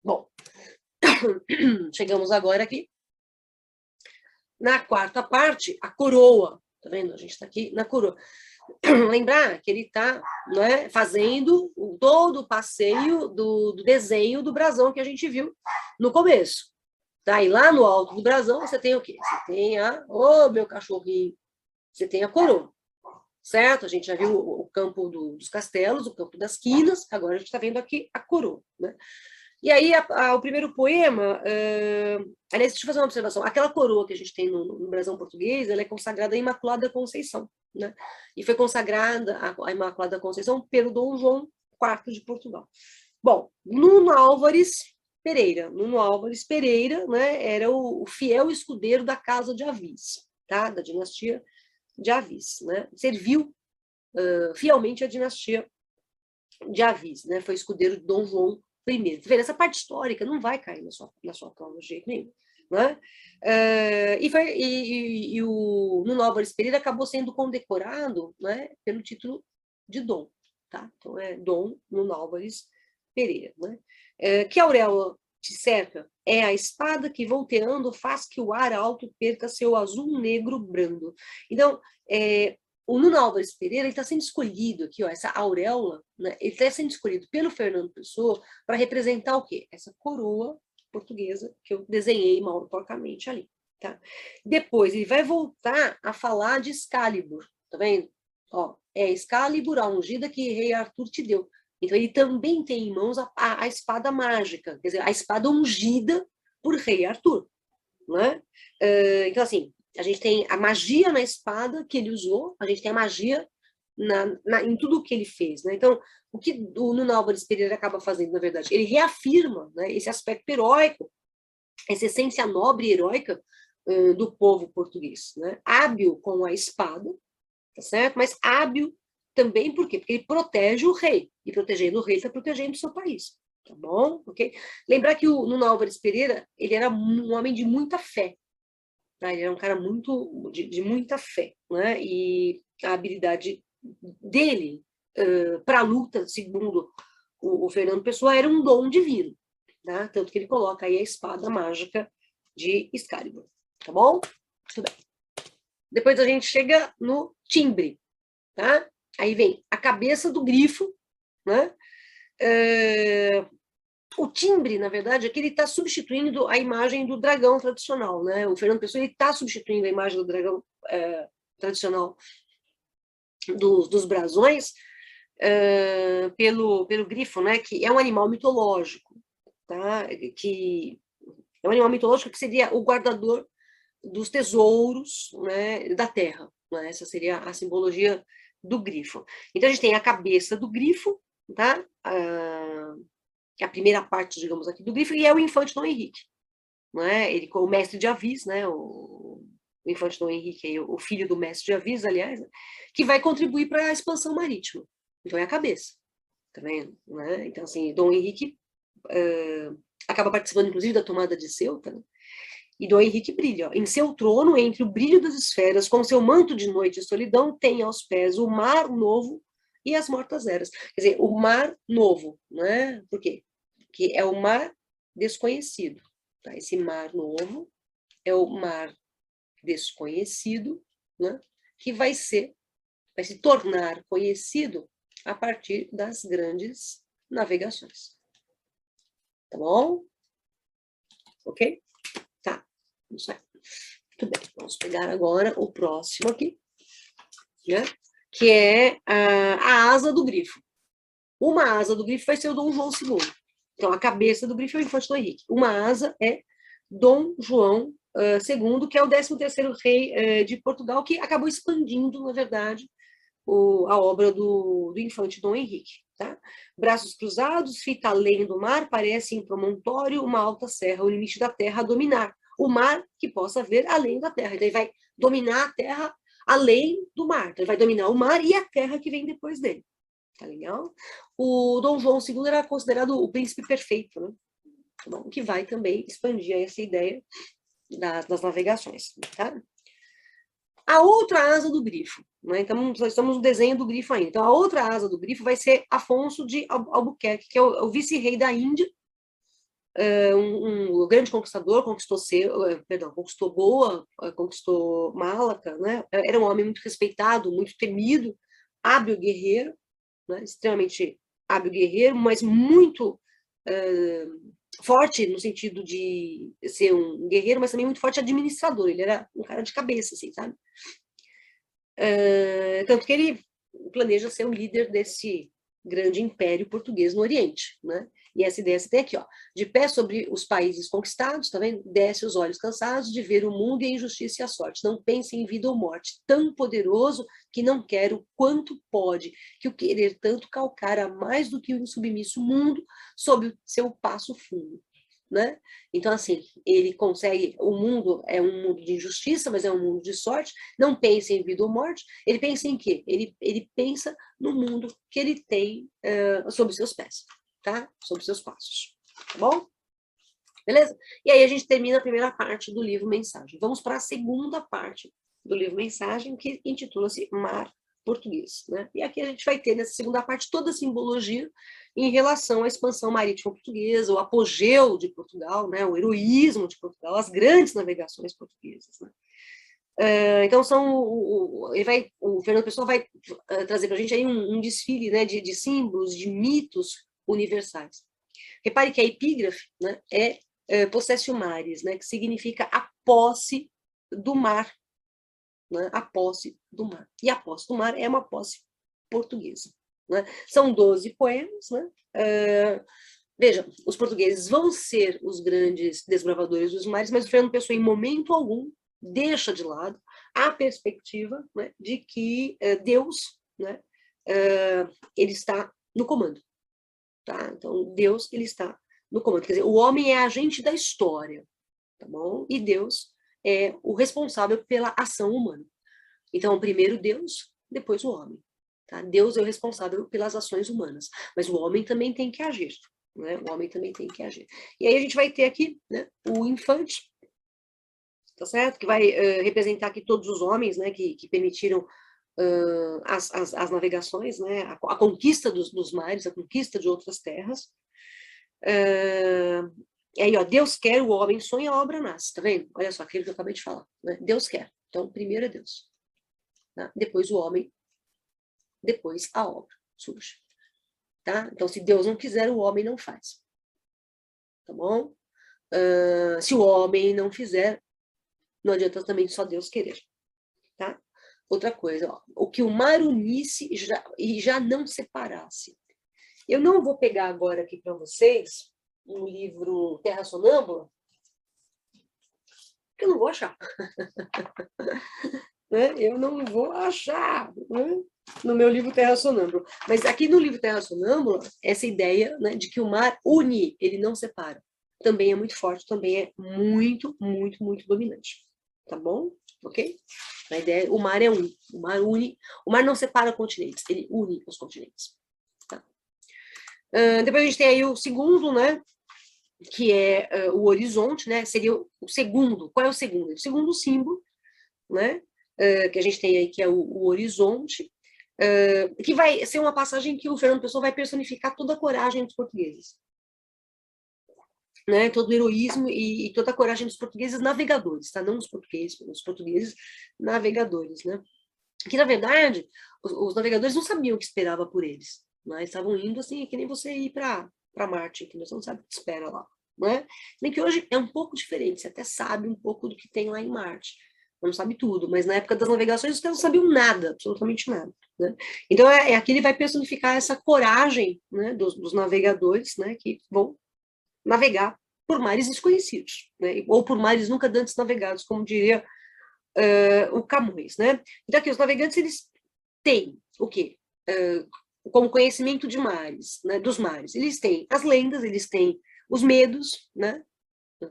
Bom, chegamos agora aqui na quarta parte, a coroa. Tá vendo? A gente está aqui na coroa. Lembrar que ele está, né, fazendo todo o passeio do desenho do brasão que a gente viu no começo. Tá? E lá no alto do brasão você tem o quê? Você tem meu cachorrinho, você tem a coroa, certo? A gente já viu o campo dos castelos, o campo das quinas, agora a gente está vendo aqui a coroa, né? E aí, o primeiro poema, aliás, deixa eu fazer uma observação, aquela coroa que a gente tem no brasão português, ela é consagrada à Imaculada Conceição, né? E foi consagrada a Imaculada Conceição pelo Dom João IV de Portugal. Bom, Nuno Álvares Pereira, né, era o fiel escudeiro da casa de Avis, tá? Da dinastia de Avis, né? Serviu fielmente a dinastia de Avis, né? Foi escudeiro de Dom João I. Essa parte histórica não vai cair na sua prova de jeito nenhum. Né? E o Nuno Álvares Pereira acabou sendo condecorado, né, pelo título de Dom. Tá? Então é Dom Nuno Álvares Pereira. Né? Que auréola te cerca? É a espada que, volteando, faz que o ar alto perca seu azul negro brando. Então, o Nuno Álvares Pereira está sendo escolhido aqui, ó, essa auréola, né, ele está sendo escolhido pelo Fernando Pessoa para representar o quê? Essa coroa portuguesa que eu desenhei mal porcamente ali. Tá? Depois ele vai voltar a falar de Excalibur, tá vendo? Ó, é Excalibur, a ungida que rei Arthur te deu. Então ele também tem em mãos a espada mágica, quer dizer, a espada ungida por rei Arthur. Né? Então assim, a gente tem a magia na espada que ele usou, a gente tem a magia em tudo o que ele fez. Né? Então, o que o Nuno Álvares Pereira acaba fazendo, na verdade? Ele reafirma, né, esse aspecto heróico, essa essência nobre e heróica do povo português. Né? Hábil com a espada, tá certo? Mas hábil também por quê? Porque ele protege o rei, e protegendo o rei está protegendo o seu país. Tá bom? Ok? Lembrar que o Nuno Álvares Pereira, ele era um homem de muita fé. Tá? Ele era um cara de muita fé. Né? E a habilidade dele para a luta, segundo o Fernando Pessoa, era um dom divino. Tá? Tanto que ele coloca aí a espada mágica de Excalibur. Tá bom? Tudo bem. Depois a gente chega no timbre, tá? Aí vem a cabeça do grifo, né? O timbre, na verdade, é que ele está substituindo a imagem do dragão tradicional, né? O Fernando Pessoa está substituindo a imagem do dragão tradicional dos brasões pelo grifo, né? Que é um animal mitológico, tá? Que é um animal mitológico que seria o guardador dos tesouros, né, da terra, né? Essa seria a simbologia do grifo. Então a gente tem a cabeça do grifo, tá? A primeira parte, digamos aqui, do grifo, e é o infante Dom Henrique, né? Ele, o mestre de Avis, né? O infante Dom Henrique, o filho do mestre de Avis, aliás, né? Que vai contribuir para a expansão marítima. Então é a cabeça, tá vendo? Né? Então, assim, Dom Henrique acaba participando, inclusive, da tomada de Ceuta, né? E Dom Henrique brilha. Ó. Em seu trono, entre o brilho das esferas, com seu manto de noite e solidão, tem aos pés o mar novo e as mortas eras. Quer dizer, o mar novo, né? Por quê? Porque é o mar desconhecido. Tá? Esse mar novo é o mar desconhecido, né? Que vai se tornar conhecido a partir das grandes navegações. Tá bom? Ok? Tá. Isso aí. Muito bem. Vamos pegar agora o próximo aqui, né? Que é a asa do grifo. Uma asa do grifo vai ser o Dom João II. Então, a cabeça do grifo é o infante Dom Henrique. Uma asa é Dom João II, que é o 13º rei de Portugal, que acabou expandindo, na verdade, a obra do infante Dom Henrique. Tá? Braços cruzados, fita além do mar, parece um promontório, uma alta serra, o limite da terra a dominar. O mar que possa ver além da terra. Então, ele vai dominar a terra além do mar. Então, ele vai dominar o mar e a terra que vem depois dele. Tá legal? O Dom João II era considerado o príncipe perfeito, né? Bom, que vai também expandir essa ideia das navegações, tá? A outra asa do grifo, né? Então, nós estamos no desenho do grifo ainda. Então, a outra asa do grifo vai ser Afonso de Albuquerque, que é o vice-rei da Índia, um grande conquistador, conquistou Goa, conquistou Malaca, né? Era um homem muito respeitado, muito temido, hábil guerreiro, né? Extremamente hábil guerreiro, mas muito forte no sentido de ser um guerreiro, mas também muito forte administrador. Ele era um cara de cabeça, assim, sabe? Tanto que ele planeja ser o líder desse grande império português no Oriente, né? E essa ideia você tem aqui, ó. De pé sobre os países conquistados, tá vendo? Desce os olhos cansados de ver o mundo e a injustiça e a sorte. Não pense em vida ou morte. Tão poderoso que não quer o quanto pode, que o querer tanto calcara mais do que o insubmisso mundo sob o seu passo fundo. Né? Então, assim, ele consegue, o mundo é um mundo de injustiça, mas é um mundo de sorte, não pensa em vida ou morte, ele pensa em quê? Ele pensa no mundo que ele tem sob seus pés, tá? Sob seus passos, tá bom? Beleza? E aí a gente termina a primeira parte do livro Mensagem. Vamos para a segunda parte do livro Mensagem, que intitula-se Mar Português, né? E aqui a gente vai ter, nessa segunda parte, toda a simbologia em relação à expansão marítima portuguesa, o apogeu de Portugal, né? O heroísmo de Portugal, as grandes navegações portuguesas, né? Então, o Fernando Pessoa vai trazer para a gente aí um desfile, né, de símbolos, de mitos universais. Repare que a epígrafe, né, é possessio maris, né, que significa a posse do mar, né, a posse do mar. E a posse do mar é uma posse portuguesa. Né? São 12 poemas. Né? Veja, os portugueses vão ser os grandes desbravadores dos mares, mas o Fernando Pessoa, em momento algum, deixa de lado a perspectiva, né, de que Deus, né, ele está no comando. Tá? Então, Deus, ele está no comando. Quer dizer, o homem é agente da história, tá bom? E Deus é o responsável pela ação humana. Então, primeiro Deus, depois o homem. Tá? Deus é o responsável pelas ações humanas, mas o homem também tem que agir. Né? O homem também tem que agir. E aí a gente vai ter aqui, né, o infante, tá certo? Que vai representar aqui todos os homens, né, que permitiram as navegações, né, a conquista dos mares, a conquista de outras terras. E aí, ó, Deus quer, o homem sonha, a obra nasce, tá vendo? Olha só, aquilo que eu acabei de falar, né? Deus quer. Então, primeiro é Deus. Tá? Depois o homem, depois a obra surge. Tá? Então, se Deus não quiser, o homem não faz. Tá bom? Se o homem não fizer, não adianta também só Deus querer. Tá? Outra coisa, ó, o que o mar unisse e já não separasse. Eu não vou pegar agora aqui para vocês um livro Terra Sonâmbula, porque eu não vou achar. Né? Eu não vou achar, né? No meu livro Terra Sonâmbula. Mas aqui no livro Terra Sonâmbula, essa ideia, né, de que o mar une, ele não separa, também é muito forte, também é muito, muito, muito dominante. Tá bom? Ok? A ideia, o mar é um, o mar une, o mar não separa continentes, ele une os continentes. Tá? Depois a gente tem aí o segundo, né? Que é o horizonte, né? Seria o segundo. Qual é o segundo? O segundo símbolo, né? Que a gente tem aí, que é o horizonte, que vai ser uma passagem que o Fernando Pessoa vai personificar toda a coragem dos portugueses. Né? Todo o heroísmo e toda a coragem dos portugueses navegadores, tá? Não os portugueses navegadores, né? Que, na verdade, os navegadores não sabiam o que esperava por eles. Né? Estavam indo assim, que nem você ir para Marte, entendeu? Você não sabe o que espera lá. Né? Nem que hoje é um pouco diferente, você até sabe um pouco do que tem lá em Marte. Não sabe tudo, mas na época das navegações os caras não sabiam nada, absolutamente nada. Né? Então, aqui ele vai personificar essa coragem, né, dos navegadores, né, que vão navegar por mares desconhecidos, né, ou por mares nunca antes navegados, como diria o Camões, né? Então, aqui, os navegantes, eles têm o quê? Como conhecimento de mares, né, dos mares. Eles têm as lendas, eles têm os medos, né,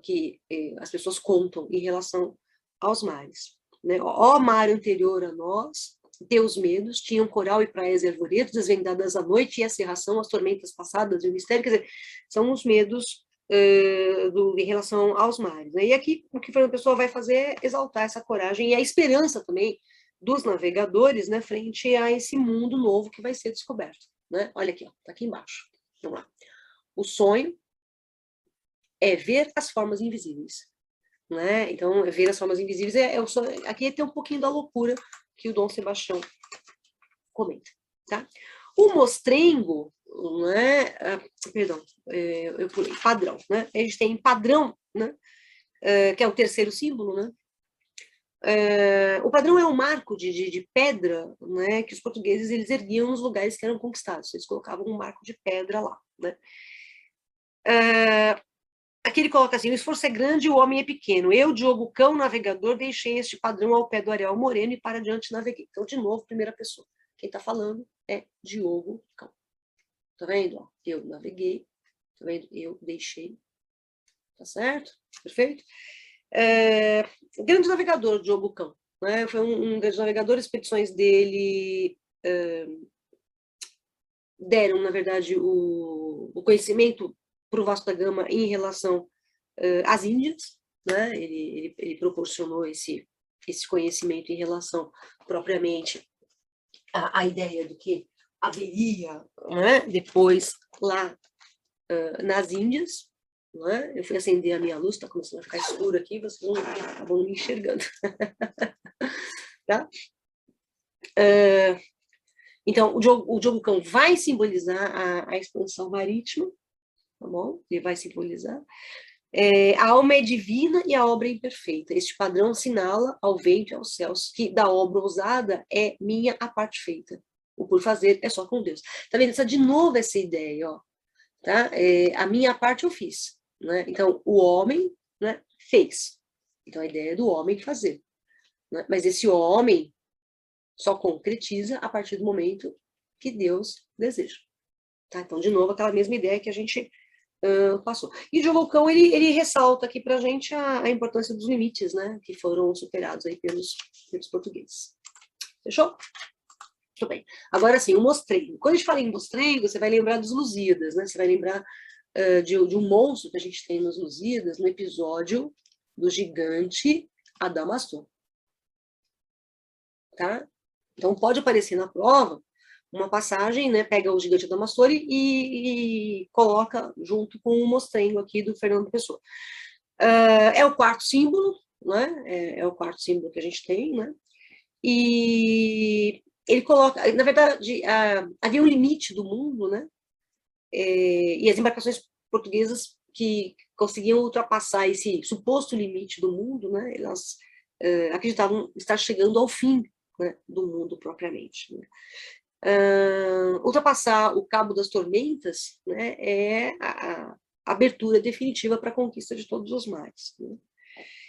que as pessoas contam em relação aos mares. Né? Ó mar anterior a nós, teus medos, tinham coral e praias e arvoredos, desvendadas à noite e a cerração, as tormentas passadas e o mistério, quer dizer, são os medos em relação aos mares. Né? E aqui o que Fernando Pessoa vai fazer é exaltar essa coragem e a esperança também dos navegadores, né, frente a esse mundo novo que vai ser descoberto. Né? Olha aqui, está aqui embaixo. Vamos lá. O sonho é ver as formas invisíveis. Né? Então, ver as formas invisíveis aqui tem um pouquinho da loucura que o Dom Sebastião comenta. Tá? O mostrengo, né? Perdão, eu pulei, padrão. Né? A gente tem padrão, né? Que é o terceiro símbolo, né? O padrão é um marco de pedra, né, que os portugueses eles erguiam nos lugares que eram conquistados. Eles colocavam um marco de pedra lá. Né? Aqui ele coloca assim: o esforço é grande e o homem é pequeno. Eu, Diogo Cão, navegador, deixei este padrão ao pé do areal moreno e para diante naveguei. Então, de novo, primeira pessoa. Quem está falando é Diogo Cão. Tá vendo? Ó, eu naveguei. Tá vendo? Eu deixei. Tá certo? Perfeito? Grande navegador, Diogo Cão. Né? Foi um grande navegador. Expedições dele deram, na verdade, o conhecimento para o Vasco da Gama em relação às Índias. Né? Ele proporcionou esse conhecimento em relação propriamente à ideia do que haveria, né, depois lá nas Índias. Né? Eu fui acender a minha luz, está começando a ficar escuro aqui, vocês não acabam me enxergando. Tá? Então, o Diogo Cão vai simbolizar a expansão marítima, tá bom? Ele vai simbolizar. A alma é divina e a obra é imperfeita. Este padrão assinala ao vento e aos céus que da obra ousada é minha a parte feita. O por fazer é só com Deus. Tá vendo? De novo essa ideia, ó. Tá? A minha parte eu fiz. Né? Então, o homem, né, fez. Então, a ideia é do homem fazer. Né? Mas esse homem só concretiza a partir do momento que Deus deseja. Tá? Então, de novo, aquela mesma ideia que a gente passou. E o Diogo Cão, ele ressalta aqui para a gente a importância dos limites, né, que foram superados aí pelos portugueses. Fechou? Muito bem. Agora sim, o mostrengo. Quando a gente fala em mostrengo, você vai lembrar dos Lusíadas, né? Você vai lembrar de um monstro que a gente tem nos Lusíadas, no episódio do gigante Adamastor. Tá? Então, pode aparecer na prova uma passagem, né, pega o gigante Adamastor e coloca junto com o mostrengo aqui do Fernando Pessoa. É o quarto símbolo, né, é o quarto símbolo que a gente tem, né, e ele coloca, na verdade, havia um limite do mundo, né, e as embarcações portuguesas que conseguiam ultrapassar esse suposto limite do mundo, né, elas acreditavam estar chegando ao fim, né, do mundo propriamente, né. Ultrapassar o Cabo das Tormentas, né, é a abertura definitiva para a conquista de todos os mares, né.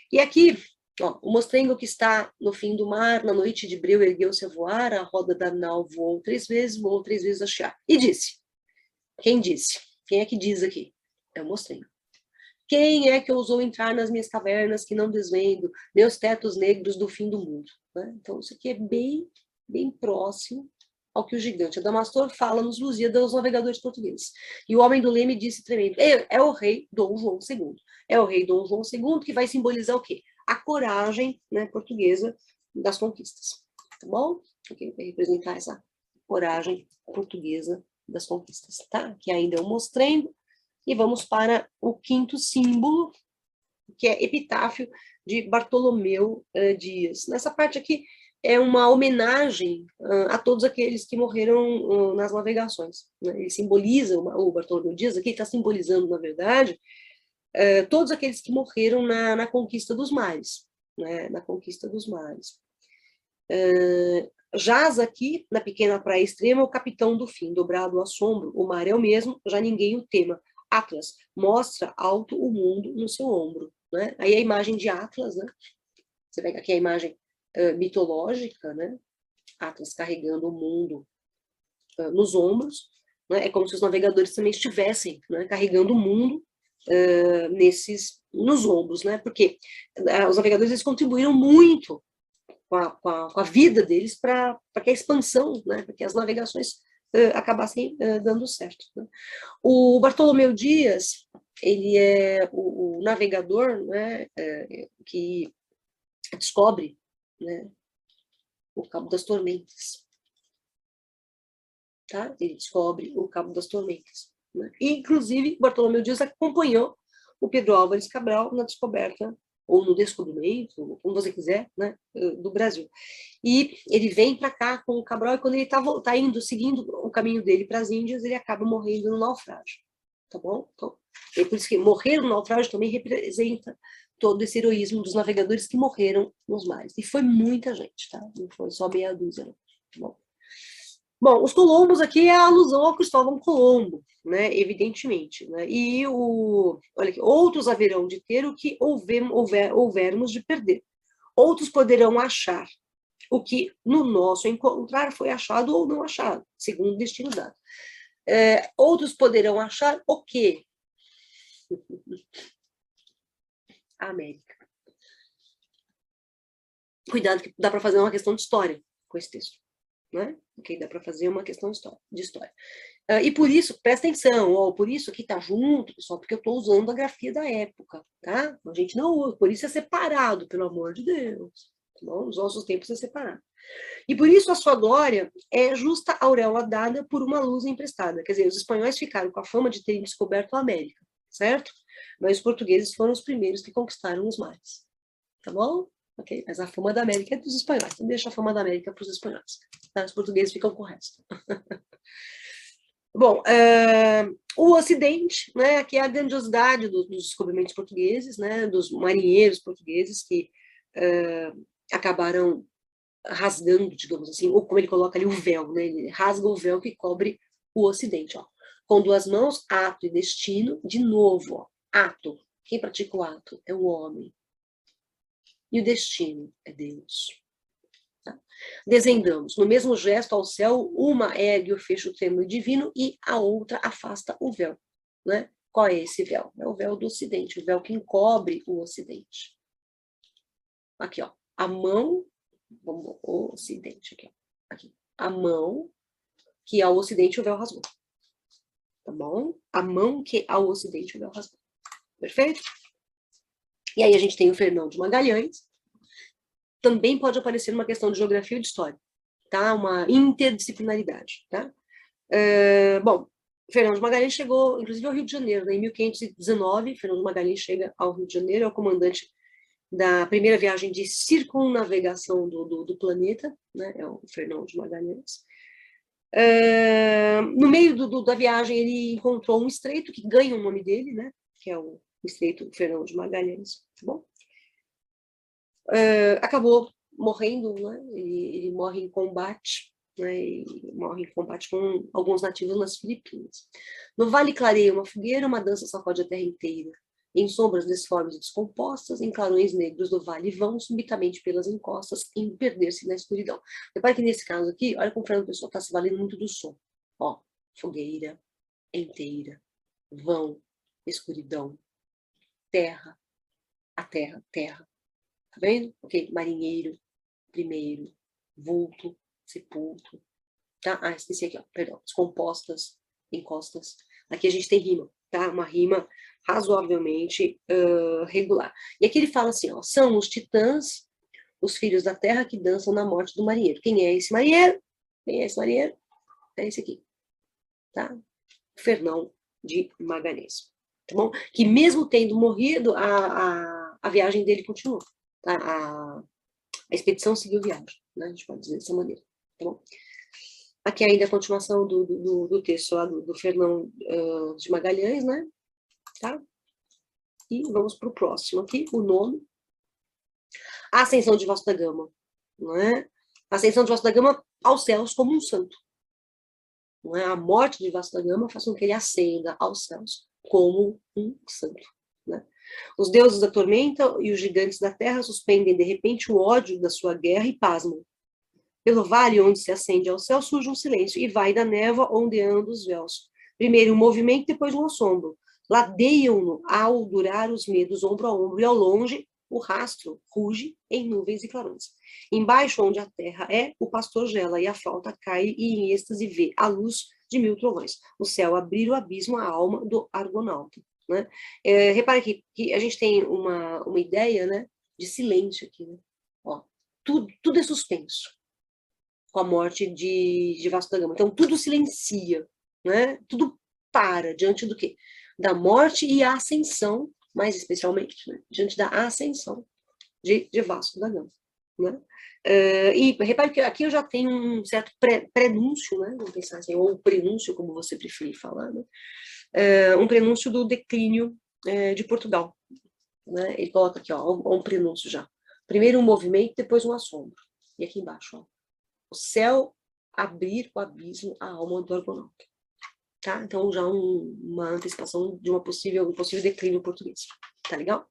E aqui, ó, o mostrengo que está no fim do mar, na noite de breu, ergueu-se a voar, a roda da nau voou 3 vezes a chiar. E disse, quem disse? Quem é que diz aqui? É o mostrengo. Quem é que ousou entrar nas minhas cavernas que não desvendo, meus tetos negros do fim do mundo? Né? Então, isso aqui é bem, bem próximo ao que o gigante Adamastor fala nos Lusíadas dos navegadores portugueses. E o homem do leme disse tremendo, é o rei Dom João II. É o rei Dom João II que vai simbolizar o quê? A coragem, né, portuguesa das conquistas. Tá bom? Okay? Vai representar essa coragem portuguesa das conquistas, tá? Que ainda é um mostrengo. E vamos para o quinto símbolo, que é Epitáfio de Bartolomeu Dias. Nessa parte aqui é uma homenagem a todos aqueles que morreram nas navegações, né? Ele simboliza, o Bartolomeu Dias aqui está simbolizando, na verdade, todos aqueles que morreram na conquista dos mares, né? Na conquista dos mares. Jaz aqui, na pequena praia extrema, o capitão do fim, dobrado o assombro, o mar é o mesmo, já ninguém o tema. Atlas mostra alto o mundo no seu ombro, né? Aí a imagem de Atlas, né? Você pega aqui a imagem mitológica, né? Atlas carregando o mundo nos ombros, né? É como se os navegadores também estivessem, né, carregando o mundo nos ombros, né? Porque os navegadores eles contribuíram muito com a vida deles para que a expansão, né? Para que as navegações acabassem dando certo, né? O Bartolomeu Dias, ele é o navegador, né, que descobre, né, o Cabo das Tormentas. Tá? Ele descobre o Cabo das Tormentas. Né? E, inclusive, Bartolomeu Dias acompanhou o Pedro Álvares Cabral na descoberta, ou no descobrimento, como você quiser, né, do Brasil. E ele vem para cá com o Cabral, e quando ele está indo, seguindo o caminho dele para as Índias, ele acaba morrendo no naufrágio. Tá bom? Então, é por isso que morrer no naufrágio também representa todo esse heroísmo dos navegadores que morreram nos mares. E foi muita gente, tá? Não foi só meia dúzia, não. Tá bom? Bom, os Colombos aqui é a alusão ao Cristóvão Colombo, né, evidentemente. Né? E olha aqui, outros haverão de ter o que houvermos de perder. Outros poderão achar o que no nosso encontrar foi achado ou não achado, segundo o destino dado. Outros poderão achar o quê? A América. Cuidado que dá para fazer uma questão de história com esse texto. Né? Okay? Dá para fazer uma questão de história. E por isso, presta atenção, ó, por isso aqui tá junto, pessoal, porque eu estou usando a grafia da época, tá? A gente não usa, por isso é separado, pelo amor de Deus. Tá bom? Nos nossos tempos é separado. E por isso a sua glória é justa auréola dada por uma luz emprestada. Quer dizer, os espanhóis ficaram com a fama de terem descoberto a América, certo? Mas os portugueses foram os primeiros que conquistaram os mares. Tá bom? Okay? Mas a fama da América é dos espanhóis. Então deixa a fama da América para os espanhóis. Tá? Os portugueses ficam com o resto. Bom, o Ocidente, né, aqui é a grandiosidade dos descobrimentos portugueses, né, dos marinheiros portugueses que acabaram rasgando, digamos assim, ou como ele coloca ali, o véu, né, ele rasga o véu que cobre o Ocidente. Ó. Com duas mãos, ato e destino, de novo, ó, ato. Quem pratica o ato é o homem. E o destino é Deus. Tá? Descendamos. No mesmo gesto ao céu, uma ergue o fecho trêmulo divino e a outra afasta o véu. Né? Qual é esse véu? É o véu do Ocidente, o véu que encobre o Ocidente. Aqui, ó. A mão, vamos, o Ocidente, aqui, ó. Aqui. A mão que ao Ocidente o véu rasgou. Tá bom? A mão que ao Ocidente o véu rasgou. Perfeito? E aí a gente tem o Fernão de Magalhães. Também pode aparecer uma questão de geografia ou de história. tá? Uma interdisciplinaridade, tá? Bom, Fernando de Magalhães chegou, inclusive, ao Rio de Janeiro, né? Em 1519, Fernando de Magalhães chega ao Rio de Janeiro, é o comandante da primeira viagem de circunnavegação do planeta, né? É o Fernando de Magalhães. No meio da viagem, ele encontrou um estreito que ganha o nome dele, né? Que é o Estreito Fernando de Magalhães, tá bom? Acabou morrendo, né? Ele morre em combate, né? E morre em combate com alguns nativos nas Filipinas. No vale clareia uma fogueira, uma dança sacode a terra inteira. Em sombras disformes e descompostas, em clarões negros do vale vão subitamente pelas encostas, em perder-se na escuridão. Repare que nesse caso aqui, olha como o Fernando Pessoa está se valendo muito do som. Ó, fogueira, inteira, vão, escuridão, terra, a terra, terra. Tá vendo? Ok, marinheiro, primeiro, vulto, sepulto. Tá? Ah, esqueci aqui, ó, perdão. Descompostas, encostas. Aqui a gente tem rima, tá? Uma rima razoavelmente regular. E aqui ele fala assim, ó, são os titãs, os filhos da terra que dançam na morte do marinheiro. Quem é esse marinheiro? Quem é esse marinheiro? É esse aqui, tá? Fernão de Magalhães, tá bom? Que mesmo tendo morrido, a viagem dele continuou. Tá? A expedição seguiu viagem, né? A gente pode dizer dessa maneira, tá bom? Aqui ainda a continuação do texto lá do Fernão de Magalhães, né? Tá? E vamos para o próximo aqui, o nono. A ascensão de Vasco da Gama, não é? A ascensão de Vasco da Gama aos céus como um santo. Não é? A morte de Vasco da Gama faz com que ele ascenda aos céus como um santo, né? Os deuses da tormenta e os gigantes da terra suspendem de repente o ódio da sua guerra e pasmam. Pelo vale onde se acende ao céu surge um silêncio e vai da névoa ondeando os véus. Primeiro um movimento, depois um assombro. Ladeiam-no ao durar os medos ombro a ombro, e ao longe o rastro ruge em nuvens e clarões. Embaixo, onde a terra é, o pastor gela e a flauta cai e em êxtase vê a luz de mil trovões. O céu abrir o abismo à alma do argonauta. Né? Repare que a gente tem uma ideia, né, de silêncio aqui. Né? Ó, tudo é suspenso com a morte de Vasco da Gama. Então, tudo silencia, né? Tudo para diante do quê? Da morte e a ascensão, mais especialmente, né? Diante da ascensão de Vasco da Gama. Né? E repare que aqui eu já tenho um certo prenúncio, né? Vamos pensar assim, ou prenúncio, como você preferir falar, né? Um prenúncio do declínio de Portugal. Né? Ele coloca aqui, ó, um prenúncio já. Primeiro um movimento, depois um assombro. E aqui embaixo, ó. O céu abrir o abismo à alma do argonauta. Tá? Então, já uma antecipação de um possível declínio português. Tá legal?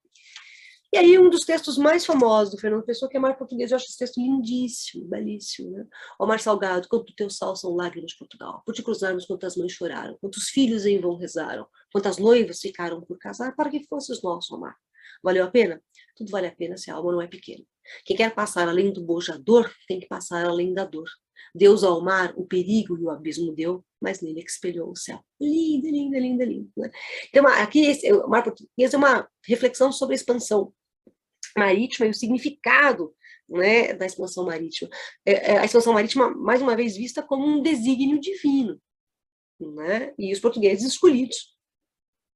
E aí, um dos textos mais famosos do Fernando Pessoa, que é Mar Português, eu acho esse texto lindíssimo, belíssimo, né? Ó Mar Salgado, quanto teu sal são lágrimas de Portugal, por te cruzarmos quantas mães choraram, quantos filhos em vão rezaram, quantas noivas ficaram por casar, para que fosses nosso, ó mar. Valeu a pena? Tudo vale a pena se a alma não é pequena. Quem quer passar além do bojador, tem que passar além da dor. Deus ao mar o perigo e o abismo deu, mas nele que espelhou o céu. Lindo, lindo, lindo, lindo. Né? Então, aqui, o Mar Português é uma reflexão sobre a expansão marítima e o significado, né, da expansão marítima. A expansão marítima, mais uma vez, vista como um desígnio divino, né? E os portugueses escolhidos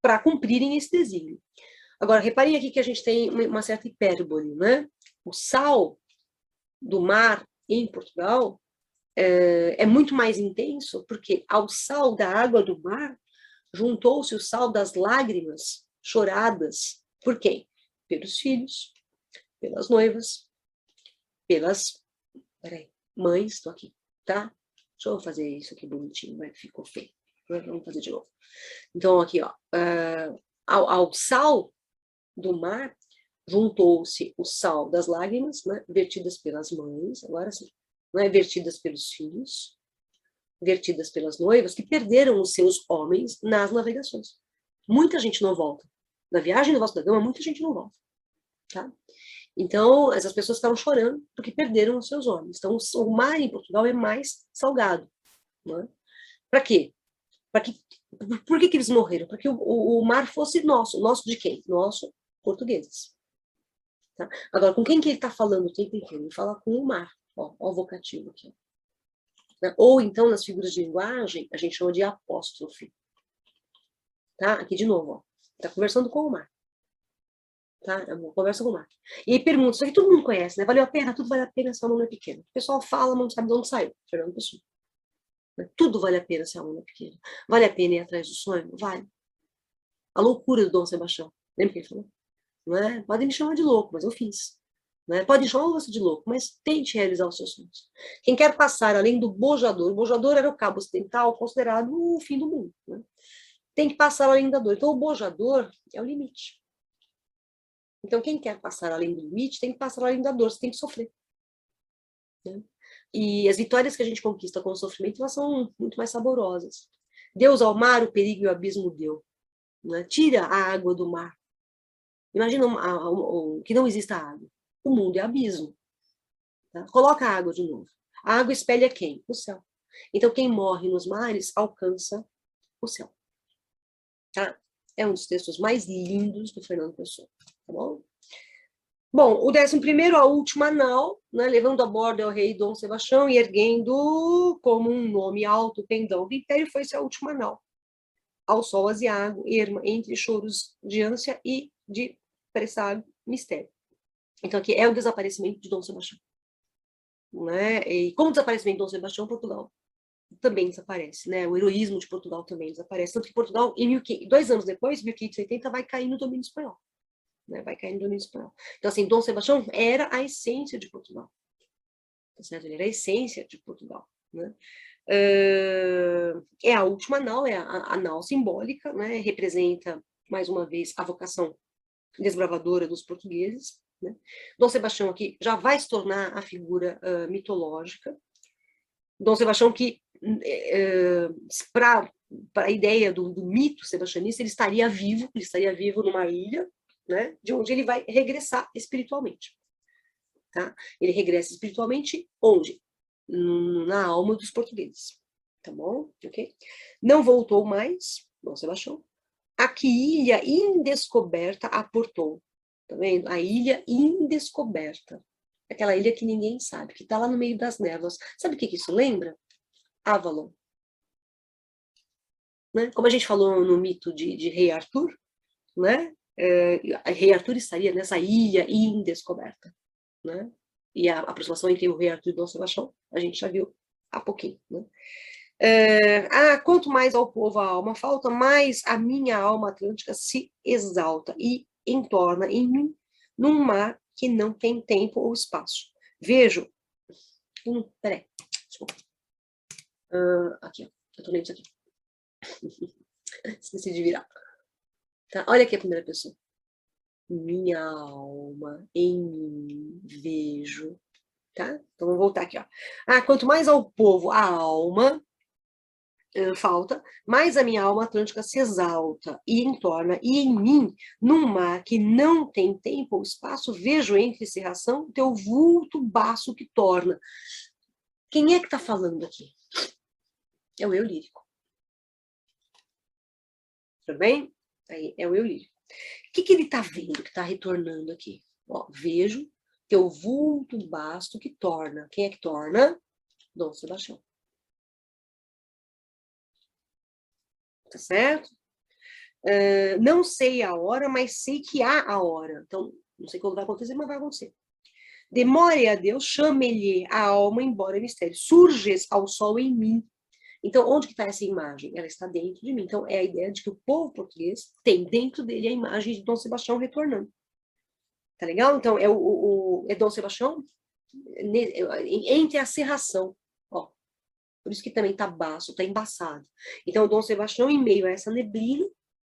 para cumprirem esse desígnio. Agora, reparem aqui que a gente tem uma certa hipérbole, né? O sal do mar em Portugal é muito mais intenso, porque ao sal da água do mar juntou-se o sal das lágrimas choradas. Por quem? Pelos filhos, pelas noivas, pelas mães, estou aqui, tá? Deixa eu fazer isso aqui bonitinho, mas ficou feio. Vamos fazer de novo. Então, aqui, ó, ao sal do mar juntou-se o sal das lágrimas, né, vertidas pelas mães, agora sim, né, vertidas pelos filhos, vertidas pelas noivas, que perderam os seus homens nas navegações. Muita gente não volta. Na viagem do Vasco da Gama, muita gente não volta. Tá? Então, essas pessoas estavam chorando porque perderam os seus homens. Então, o mar em Portugal é mais salgado. Né? Para quê? Por que eles morreram? Para que o mar fosse nosso. Nosso de quem? Nosso, portugueses. Tá? Agora, com quem que ele está falando o tempo inteiro? Ele fala com o mar. Ó o vocativo aqui. né? Ou então, nas figuras de linguagem, a gente chama de apóstrofe. Tá? Aqui de novo, ó. Tá conversando com o mar. Tá? É uma conversa com o mar. E aí pergunta, isso aqui todo mundo conhece, né? Valeu a pena? Tudo vale a pena se a aluna é pequena. O pessoal fala, mas não sabe de onde saiu. Fernando Pessoa. Tudo vale a pena se a aluna é pequena. Vale a pena ir atrás do sonho? Vale. A loucura do Dom Sebastião. Lembra que ele falou? Não é? Podem me chamar de louco, mas eu fiz. Né? Pode chamar você de louco, mas tente realizar os seus sonhos. Quem quer passar além do bojador, o bojador era o cabo ocidental, considerado o fim do mundo. Né? Tem que passar além da dor. Então, o bojador é o limite. Então, quem quer passar além do limite, tem que passar além da dor, você tem que sofrer. Né? E as vitórias que a gente conquista com o sofrimento, elas são muito mais saborosas. Deus ao mar, o perigo e o abismo deu. Né? Tira a água do mar. Imagina que não exista água. O mundo é abismo. Tá? Coloca a água de novo. A água espelha quem? O céu. Então, quem morre nos mares alcança o céu. Tá? É um dos textos mais lindos do Fernando Pessoa. Tá bom? Bom, o 11º, a última nau, né, levando a bordo o rei Dom Sebastião e erguendo como um nome alto o pendão do império, foi-se a última nau. Ao sol aziago, erma, entre choros de ânsia e de presságio, mistério. Então, aqui é o desaparecimento de Dom Sebastião. Né? E com o desaparecimento de Dom Sebastião, Portugal também desaparece. Né? O heroísmo de Portugal também desaparece. Tanto que Portugal, 2 anos depois, 1580, vai cair no domínio espanhol. Né? Vai cair no domínio espanhol. Então, assim, Dom Sebastião era a essência de Portugal. Tá certo? Ele era a essência de Portugal. Né? É a última nau, é a nau simbólica, né? Representa, mais uma vez, a vocação desbravadora dos portugueses. Né? Dom Sebastião aqui já vai se tornar a figura mitológica. Dom Sebastião que, para a ideia do mito sebastianista, ele estaria vivo numa ilha, né? De onde ele vai regressar espiritualmente. Tá? Ele regressa espiritualmente onde? Na alma dos portugueses. Tá bom? Okay? Não voltou mais, Dom Sebastião. A que ilha indescoberta aportou. Tá vendo? A ilha indescoberta. Aquela ilha que ninguém sabe, que está lá no meio das névoas. Sabe o que isso lembra? Avalon. Né? Como a gente falou no mito de Rei Arthur, né? Rei Arthur estaria nessa ilha indescoberta. Né? E a aproximação entre o Rei Arthur e Dom Sebastião, a gente já viu há pouquinho. Né? Quanto mais ao povo a alma falta, mais a minha alma atlântica se exalta e entorna em mim num mar que não tem tempo ou espaço. Vejo. Peraí, desculpa. Aqui, ó. Eu tô lendo isso aqui. Esqueci de virar. Tá? Olha aqui a primeira pessoa. Minha alma em mim vejo. Tá? Então vamos voltar aqui, ó. Quanto mais ao povo a alma falta, mais a minha alma atlântica se exalta e entorna, e em mim, num mar que não tem tempo ou espaço, vejo entre cerração teu vulto baço que torna. Quem é que está falando aqui? É o eu lírico. Tudo bem? Aí é o eu lírico. O que ele está vendo que está retornando aqui? Ó, vejo teu vulto basto que torna. Quem é que torna? Dom Sebastião. Tá certo? Não sei a hora, mas sei que há a hora. Então, não sei quando vai acontecer, mas vai acontecer. Demore a Deus, chame-lhe a alma, embora mistério. Surges ao sol em mim. Então, onde que está essa imagem? Ela está dentro de mim. Então, é a ideia de que o povo português tem dentro dele a imagem de Dom Sebastião retornando. Tá legal? Então, é Dom Sebastião entre a cerração. Ó. Por isso que também está baço, está embaçado. Então, o Dom Sebastião, em meio a essa neblina,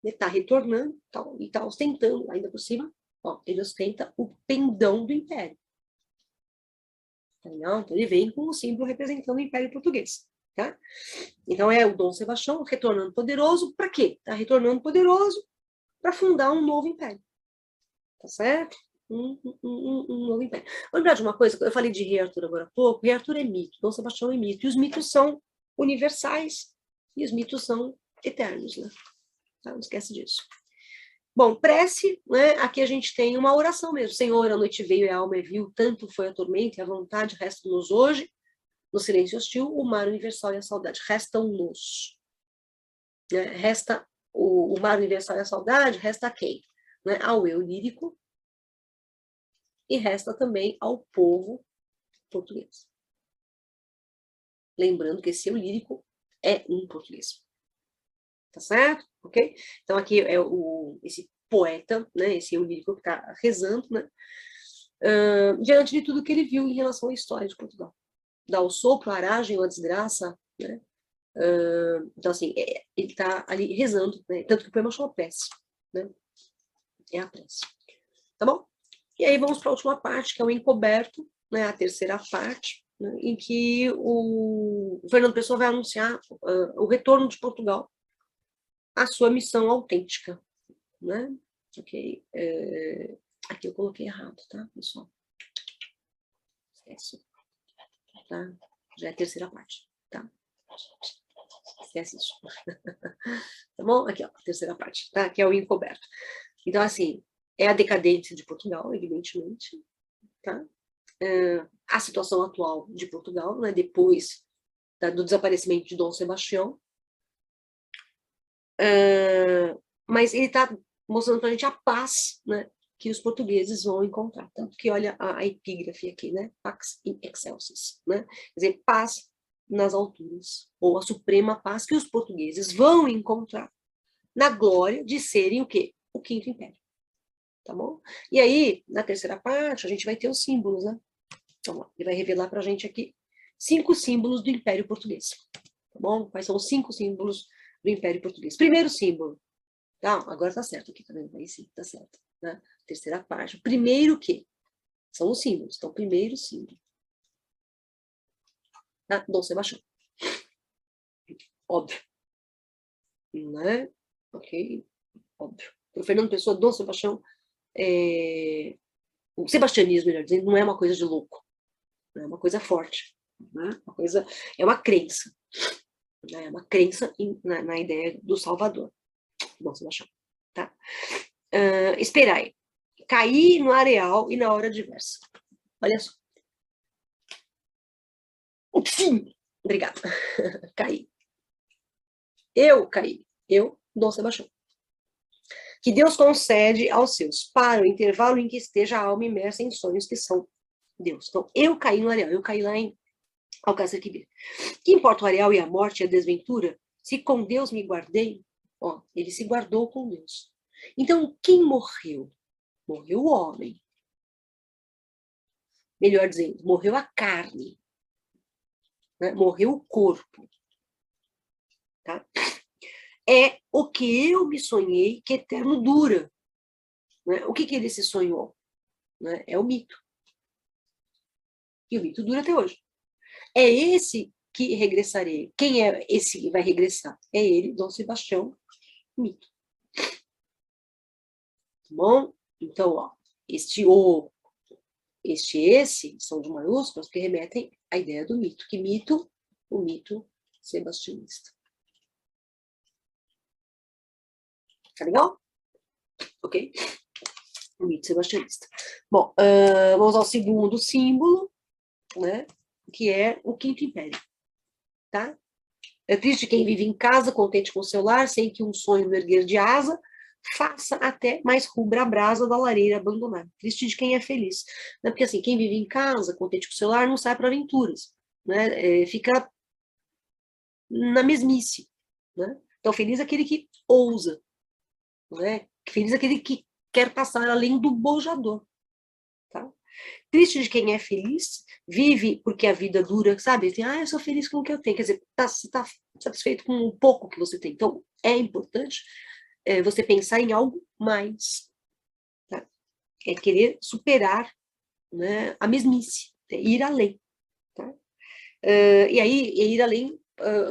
está retornando e está ostentando, ainda por cima, ó, ele ostenta o pendão do império. Tá legal? Então, ele vem com o símbolo representando o Império Português. Tá? Então, é o Dom Sebastião retornando poderoso. Para quê? Está retornando poderoso para fundar um novo império. Tá certo? Um novo império. Vou lembrar de uma coisa, eu falei de Rei Arthur agora há pouco. Rei Arthur é mito, Dom Sebastião é mito. E os mitos são universais e os mitos são eternos. Né? Tá? Não esquece disso. Bom, prece, né? Aqui a gente tem uma oração mesmo. Senhor, a noite veio e a alma viu, tanto foi a tormenta e a vontade resta-nos hoje. no silêncio hostil, o mar universal e a saudade restam-nos. Né? Resta o mar universal e a saudade, resta a quem? Né? Ao eu lírico e resta também ao povo português. Lembrando que esse eu lírico é em português. Tá certo? Ok? Então aqui é esse poeta, né? Esse eu lírico que está rezando, né? Diante de tudo que ele viu em relação à história de Portugal. Dá o sopro, a aragem, a desgraça, né? Então, assim, ele está ali rezando, né? Tanto que o poema chama prece, né? É a prece. Tá bom? E aí vamos para a última parte, que é o encoberto, né? A terceira parte, né? Em que o Fernando Pessoa vai anunciar o retorno de Portugal à sua missão autêntica, né? Ok? Aqui eu coloquei errado, tá, pessoal? Esquece. Tá? Já é a terceira parte, tá? Esquece isso. Tá bom? Aqui, ó, a terceira parte, tá? Que é o encoberto. Então, assim, é a decadência de Portugal, evidentemente, tá? A situação atual de Portugal, né? Depois do desaparecimento de Dom Sebastião. Mas ele está mostrando para a gente a paz, né? Que os portugueses vão encontrar. Tanto que olha a epígrafe aqui, né? Pax in excelsis, né? Quer dizer, paz nas alturas, ou a suprema paz que os portugueses vão encontrar na glória de serem o quê? O Quinto Império. Tá bom? E aí, na terceira parte, a gente vai ter os símbolos, né? Então, ele vai revelar para a gente aqui 5 símbolos do Império Português. Tá bom? Quais são os 5 símbolos do Império Português? Primeiro símbolo. Tá? Agora tá certo aqui também. Aí sim, tá certo. Né? Terceira parte. O primeiro o quê? São os símbolos. Então, primeiro símbolo. Tá? Dom Sebastião. Óbvio. Né? Ok? Óbvio. Para o Fernando Pessoa, Dom Sebastião, o sebastianismo, melhor dizendo, não é uma coisa de louco. É uma coisa forte. Né? É uma crença. Né? É uma crença na ideia do Salvador. Dom Sebastião. Tá? Esperai. Cair no areal e na hora diversa. Olha só. Sim. Obrigada. Caí. Eu caí. Eu, Dom Sebastião. Que Deus concede aos seus, para o intervalo em que esteja a alma imersa em sonhos que são Deus. Então, eu caí no areal, eu caí lá em Alcácer Quibir. Que importa o areal e a morte e a desventura? Se com Deus me guardei, ó, ele se guardou com Deus. Então, quem morreu? Morreu o homem. Melhor dizendo, morreu a carne. Né? Morreu o corpo. Tá? É o que eu me sonhei que eterno dura. Né? O que ele se sonhou? Né? É o mito. E o mito dura até hoje. É esse que regressarei. Quem é esse que vai regressar? É ele, Dom Sebastião, mito. Tá bom? Então, ó, esse são de maiúsculas que remetem à ideia do mito. Que mito? O mito sebastianista. Tá legal? Ok? O mito sebastianista. Bom, vamos ao segundo símbolo, né? Que é o Quinto Império. Tá? É triste quem vive em casa, contente com o seu lar, sem que um sonho no erguer de asa faça até mais rubra a brasa da lareira abandonar. Triste de quem é feliz. Né? Porque assim, quem vive em casa, contente com o seu lar, não sai para aventuras. Né? Fica na mesmice. Né? Então, feliz é aquele que ousa. Né? Feliz é aquele que quer passar além do bojador. Tá? Triste de quem é feliz, vive porque a vida dura, sabe? Assim, eu sou feliz com o que eu tenho. Quer dizer, você está satisfeito com o pouco que você tem. Então, é importante você pensar em algo mais. Tá? É querer superar, né, a mesmice, ir além. Tá? E aí, ir além,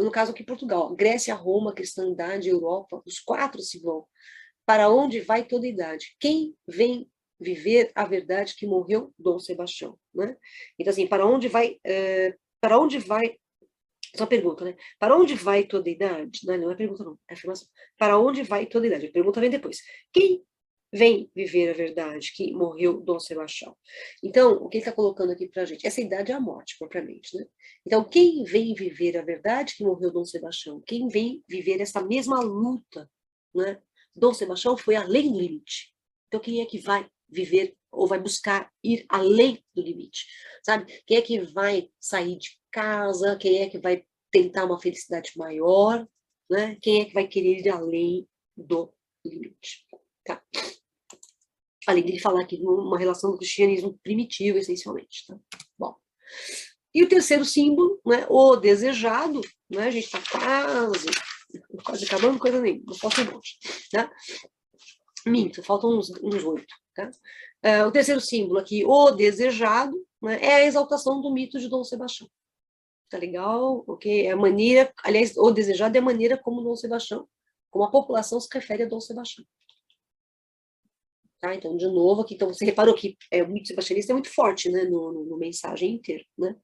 no caso aqui, Portugal. Grécia, Roma, cristandade, Europa, os 4 se vão. Para onde vai toda idade? Quem vem viver a verdade que morreu Dom Sebastião, né? Então, assim, para onde vai, essa pergunta, né? Para onde vai toda idade? Não é pergunta, não, é afirmação. Para onde vai toda idade? A pergunta vem depois. Quem vem viver a verdade que morreu Dom Sebastião. Então, o que ele está colocando aqui para a gente? Essa idade é a morte, propriamente, né? Então, quem vem viver a verdade que morreu Dom Sebastião? Quem vem viver essa mesma luta, né? Dom Sebastião foi além do limite. Então, quem é que vai viver ou vai buscar ir além do limite? Sabe? Quem é que vai sair de casa? Quem é que vai tentar uma felicidade maior? Né? Quem é que vai querer ir além do limite? Tá? Além de falar aqui numa relação do cristianismo primitivo, essencialmente. Tá? Bom. E o terceiro símbolo, né, o desejado, né, a gente está quase acabando, coisa nenhuma, não falta um monte. Né? Minto, faltam uns 8. Tá? O terceiro símbolo aqui, o desejado, né, é a exaltação do mito de Dom Sebastião. Tá legal? Ok? É a maneira, aliás, o desejado é a maneira como Dom Sebastião, como a população se refere a Dom Sebastião. Tá? Então, de novo, aqui, então você reparou que o mito sebastianista é muito forte, né, no mensagem inteiro, né?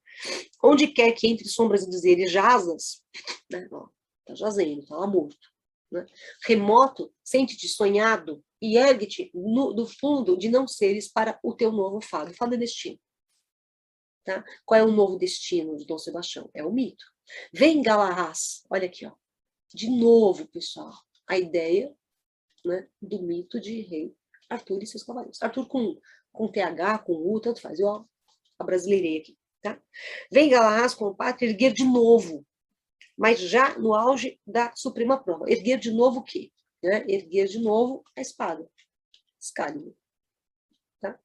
Onde quer que entre sombras e dizeres jazas, né, ó, tá jazendo, tá lá morto, né? Remoto, sente-te sonhado e ergue-te do fundo de não seres para o teu novo fado. Fado é destino. Tá? Qual é o novo destino de Dom Sebastião? É o mito. Vem Galahás, olha aqui, ó. De novo, pessoal, a ideia, né, do mito de rei Arthur e seus cavaleiros. Arthur com TH, com U, tanto faz. Eu abrasileirei aqui. Tá? Vem Galahás com o pátria erguer de novo, mas já no auge da suprema prova. Erguer de novo o quê? Né? Erguer de novo a espada. Excalibur. Tá?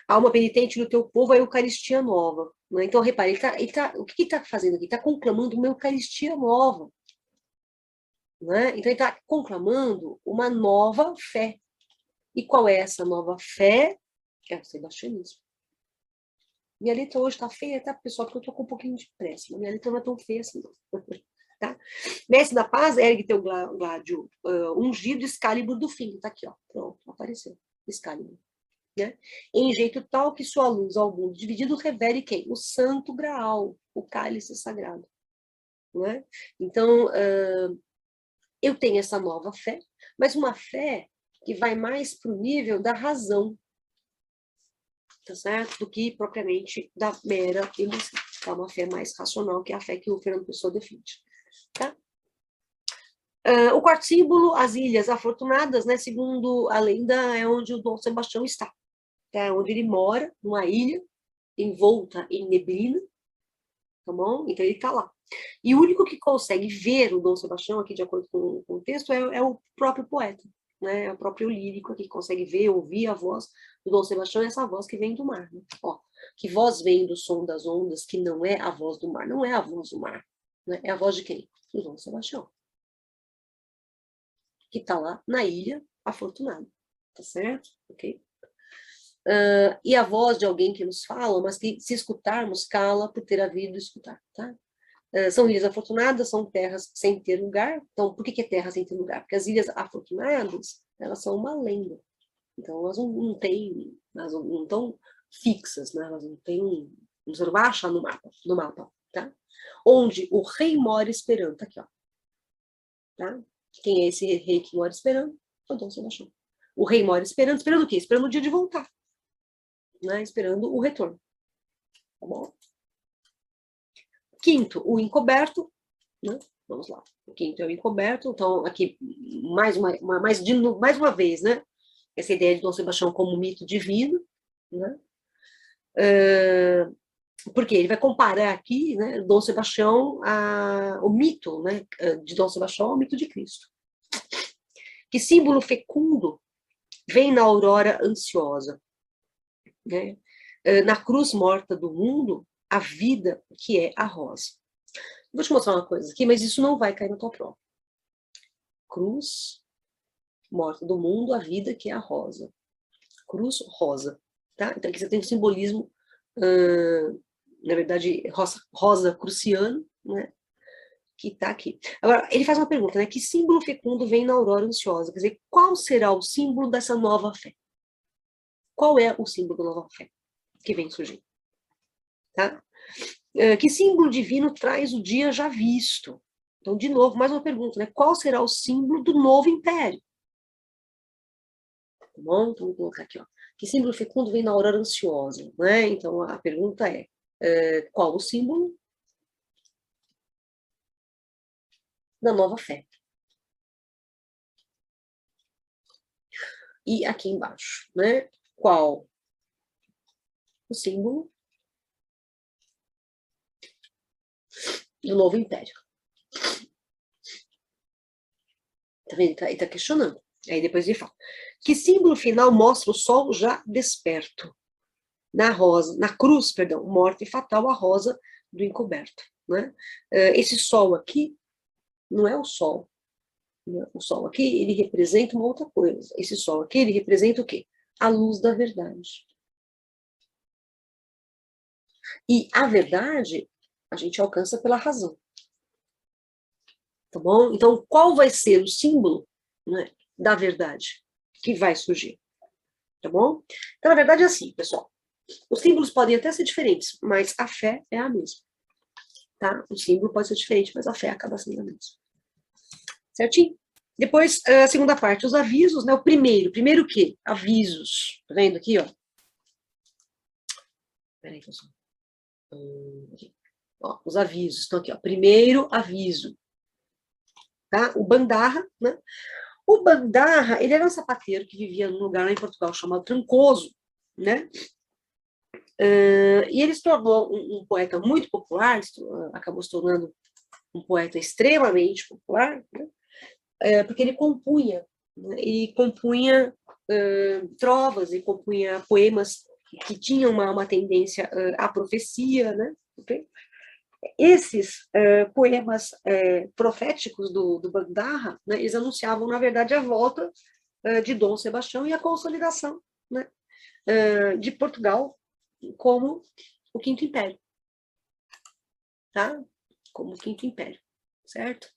Alma penitente no teu povo, a Eucaristia nova. Né? Então, repare, o que ele está fazendo aqui? Ele está conclamando uma Eucaristia nova. Né? Então, ele está conclamando uma nova fé. E qual é essa nova fé? É o sebastianismo. Minha letra hoje está feia, tá, pessoal? Porque eu estou com um pouquinho de pressa. Mas minha letra não é tão feia assim, não. Tá? Mestre da paz, ergue teu gládio ungido, Excalibur do fim. Tá aqui, ó. Pronto, apareceu. Excalibur. Né? Em jeito tal que sua luz ao mundo dividido revele quem? O santo graal, o cálice sagrado. Né? Então, eu tenho essa nova fé, mas uma fé que vai mais para o nível da razão, tá certo? Do que propriamente da mera emoção. Tá? Uma fé mais racional, que é a fé que o Fernando Pessoa defende. Tá? O quarto símbolo, as Ilhas Afortunadas, né? Segundo a lenda, é onde o Dom Sebastião está. É onde ele mora, numa ilha, envolta em neblina, tá bom? Então ele está lá. E o único que consegue ver o Dom Sebastião, aqui de acordo com o texto, é o próprio poeta, né? É o próprio lírico aqui que consegue ver, ouvir a voz do Dom Sebastião, essa voz que vem do mar. Né? Ó, que voz vem do som das ondas, que não é a voz do mar, não é a voz do mar. Né? É a voz de quem? Do Dom Sebastião. Que está lá na ilha afortunada. Tá certo? Ok? E a voz de alguém que nos fala, mas que se escutarmos, cala por ter havido escutar, tá? São ilhas afortunadas, são terras sem ter lugar. Então, por que é terra sem ter lugar? Porque as ilhas afortunadas, elas são uma lenda. Então, elas não têm, elas não estão fixas, né? Elas não têm, você não vai achar no mapa, tá? Onde o rei mora esperando, tá aqui, ó. Tá? Quem é esse rei que mora esperando? O Dom Sebastião. O rei mora esperando o quê? Esperando o dia de voltar. Né, esperando o retorno. Tá bom? Quinto, o encoberto. Né? Vamos lá. O quinto é o encoberto. Então, aqui, mais uma vez, né? Essa ideia de Dom Sebastião como mito divino. Né? Porque ele vai comparar aqui, né, Dom Sebastião, o mito, né, de Dom Sebastião ao mito de Cristo. Que símbolo fecundo vem na aurora ansiosa. Né? Na cruz morta do mundo, a vida que é a rosa. Vou te mostrar uma coisa aqui, mas isso não vai cair na tua prova. Cruz morta do mundo, a vida que é a rosa. Cruz rosa. Tá? Então aqui você tem um simbolismo, na verdade, rosa cruciano, né? Que está aqui. Agora, ele faz uma pergunta, né? Que símbolo fecundo vem na aurora ansiosa? Quer dizer, qual será o símbolo dessa nova fé? Qual é o símbolo da nova fé que vem surgir? Tá? Que símbolo divino traz o dia já visto? Então, de novo, mais uma pergunta, né? Qual será o símbolo do novo império? bom? Então, vou colocar aqui, ó. Que símbolo fecundo vem na aurora ansiosa, né? Então, a pergunta é qual o símbolo da nova fé? E aqui embaixo, né? Qual o símbolo do novo império? Tá vendo? Ele tá questionando. Aí depois ele fala. Que símbolo final mostra o sol já desperto? Na cruz, perdão, morte fatal, a rosa do encoberto, né? Esse sol aqui não é o sol, né? O sol aqui, ele representa uma outra coisa. Esse sol aqui, ele representa o quê? A luz da verdade. E a verdade, a gente alcança pela razão. Tá bom? Então, qual vai ser o símbolo, né, da verdade que vai surgir? Tá bom? Então, na verdade, é assim, pessoal. Os símbolos podem até ser diferentes, mas a fé é a mesma. Tá? O símbolo pode ser diferente, mas a fé acaba sendo a mesma. Certinho? Depois, a segunda parte, os avisos, né? O primeiro o quê? Avisos. Tá vendo aqui, ó? Peraí, pessoal. Aqui. Ó, os avisos estão aqui, ó. Primeiro aviso. Tá? O Bandarra, né? O Bandarra, ele era um sapateiro que vivia num lugar lá em Portugal chamado Trancoso, né? E ele se tornou um poeta muito popular, acabou se tornando um poeta extremamente popular, né? Porque ele compunha, né? E compunha trovas, e compunha poemas que tinham uma tendência à profecia, né? Okay? Esses poemas proféticos do Bandarra, né, eles anunciavam, na verdade, a volta de Dom Sebastião e a consolidação, né, de Portugal como o Quinto Império, tá? Como o Quinto Império, certo?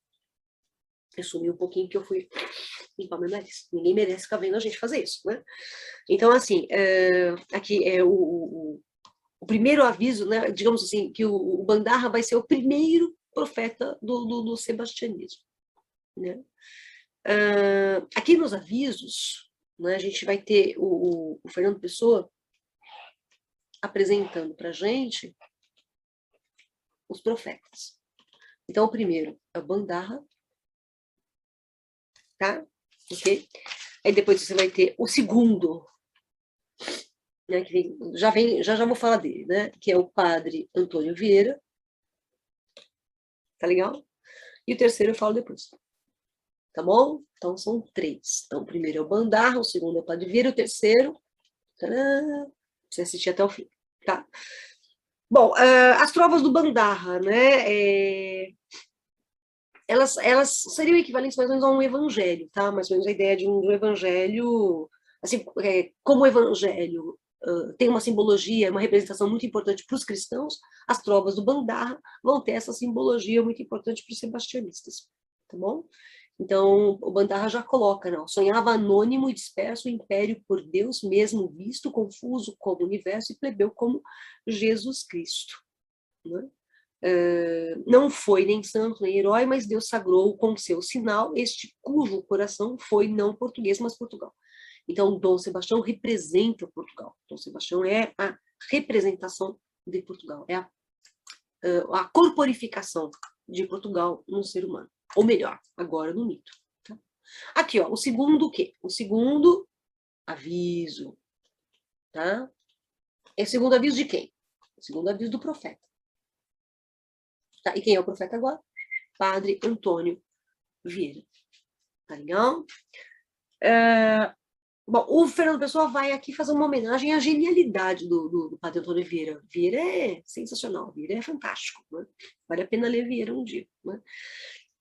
Eu sumi um pouquinho que eu fui limpar meu nariz. Ninguém merece ficar vendo a gente fazer isso, né? Então, assim, aqui é o primeiro aviso, né? Digamos assim, que o Bandarra vai ser o primeiro profeta do sebastianismo, né? Aqui nos avisos, né, a gente vai ter o Fernando Pessoa apresentando para a gente os profetas. Então, o primeiro é o Bandarra, tá? Ok? Aí depois você vai ter o segundo, né, que já vou falar dele, né? Que é o padre Antônio Vieira. Tá legal? E o terceiro eu falo depois. Tá bom? Então são três. Então o primeiro é o Bandarra, o segundo é o padre Vieira, o terceiro. Tadã, você assistir até o fim, tá? Bom, as trovas do Bandarra, né? Elas seriam equivalentes mais ou menos a um evangelho, tá? Mais ou menos a ideia de um evangelho, assim, como o evangelho tem uma simbologia, uma representação muito importante para os cristãos, as trovas do Bandarra vão ter essa simbologia muito importante para os sebastianistas, tá bom? Então, o Bandarra já coloca, não, sonhava anônimo e disperso o império por Deus mesmo visto, confuso como o universo e plebeu como Jesus Cristo, né? Não foi nem santo nem herói, mas Deus sagrou com seu sinal este cujo coração foi não português, mas Portugal. Então, Dom Sebastião representa Portugal. Dom Sebastião é a representação de Portugal, é a corporificação de Portugal no ser humano. Ou melhor, agora no mito. Tá? Aqui, ó, o segundo o quê? O segundo aviso. Tá? É o segundo aviso de quem? O segundo aviso do profeta. Tá? E quem é o profeta agora? Padre Antônio Vieira. Tá legal? Bom, o Fernando Pessoa vai aqui fazer uma homenagem à genialidade do Padre Antônio Vieira. Vieira é sensacional, Vieira é fantástico, né? Vale a pena ler Vieira um dia, né?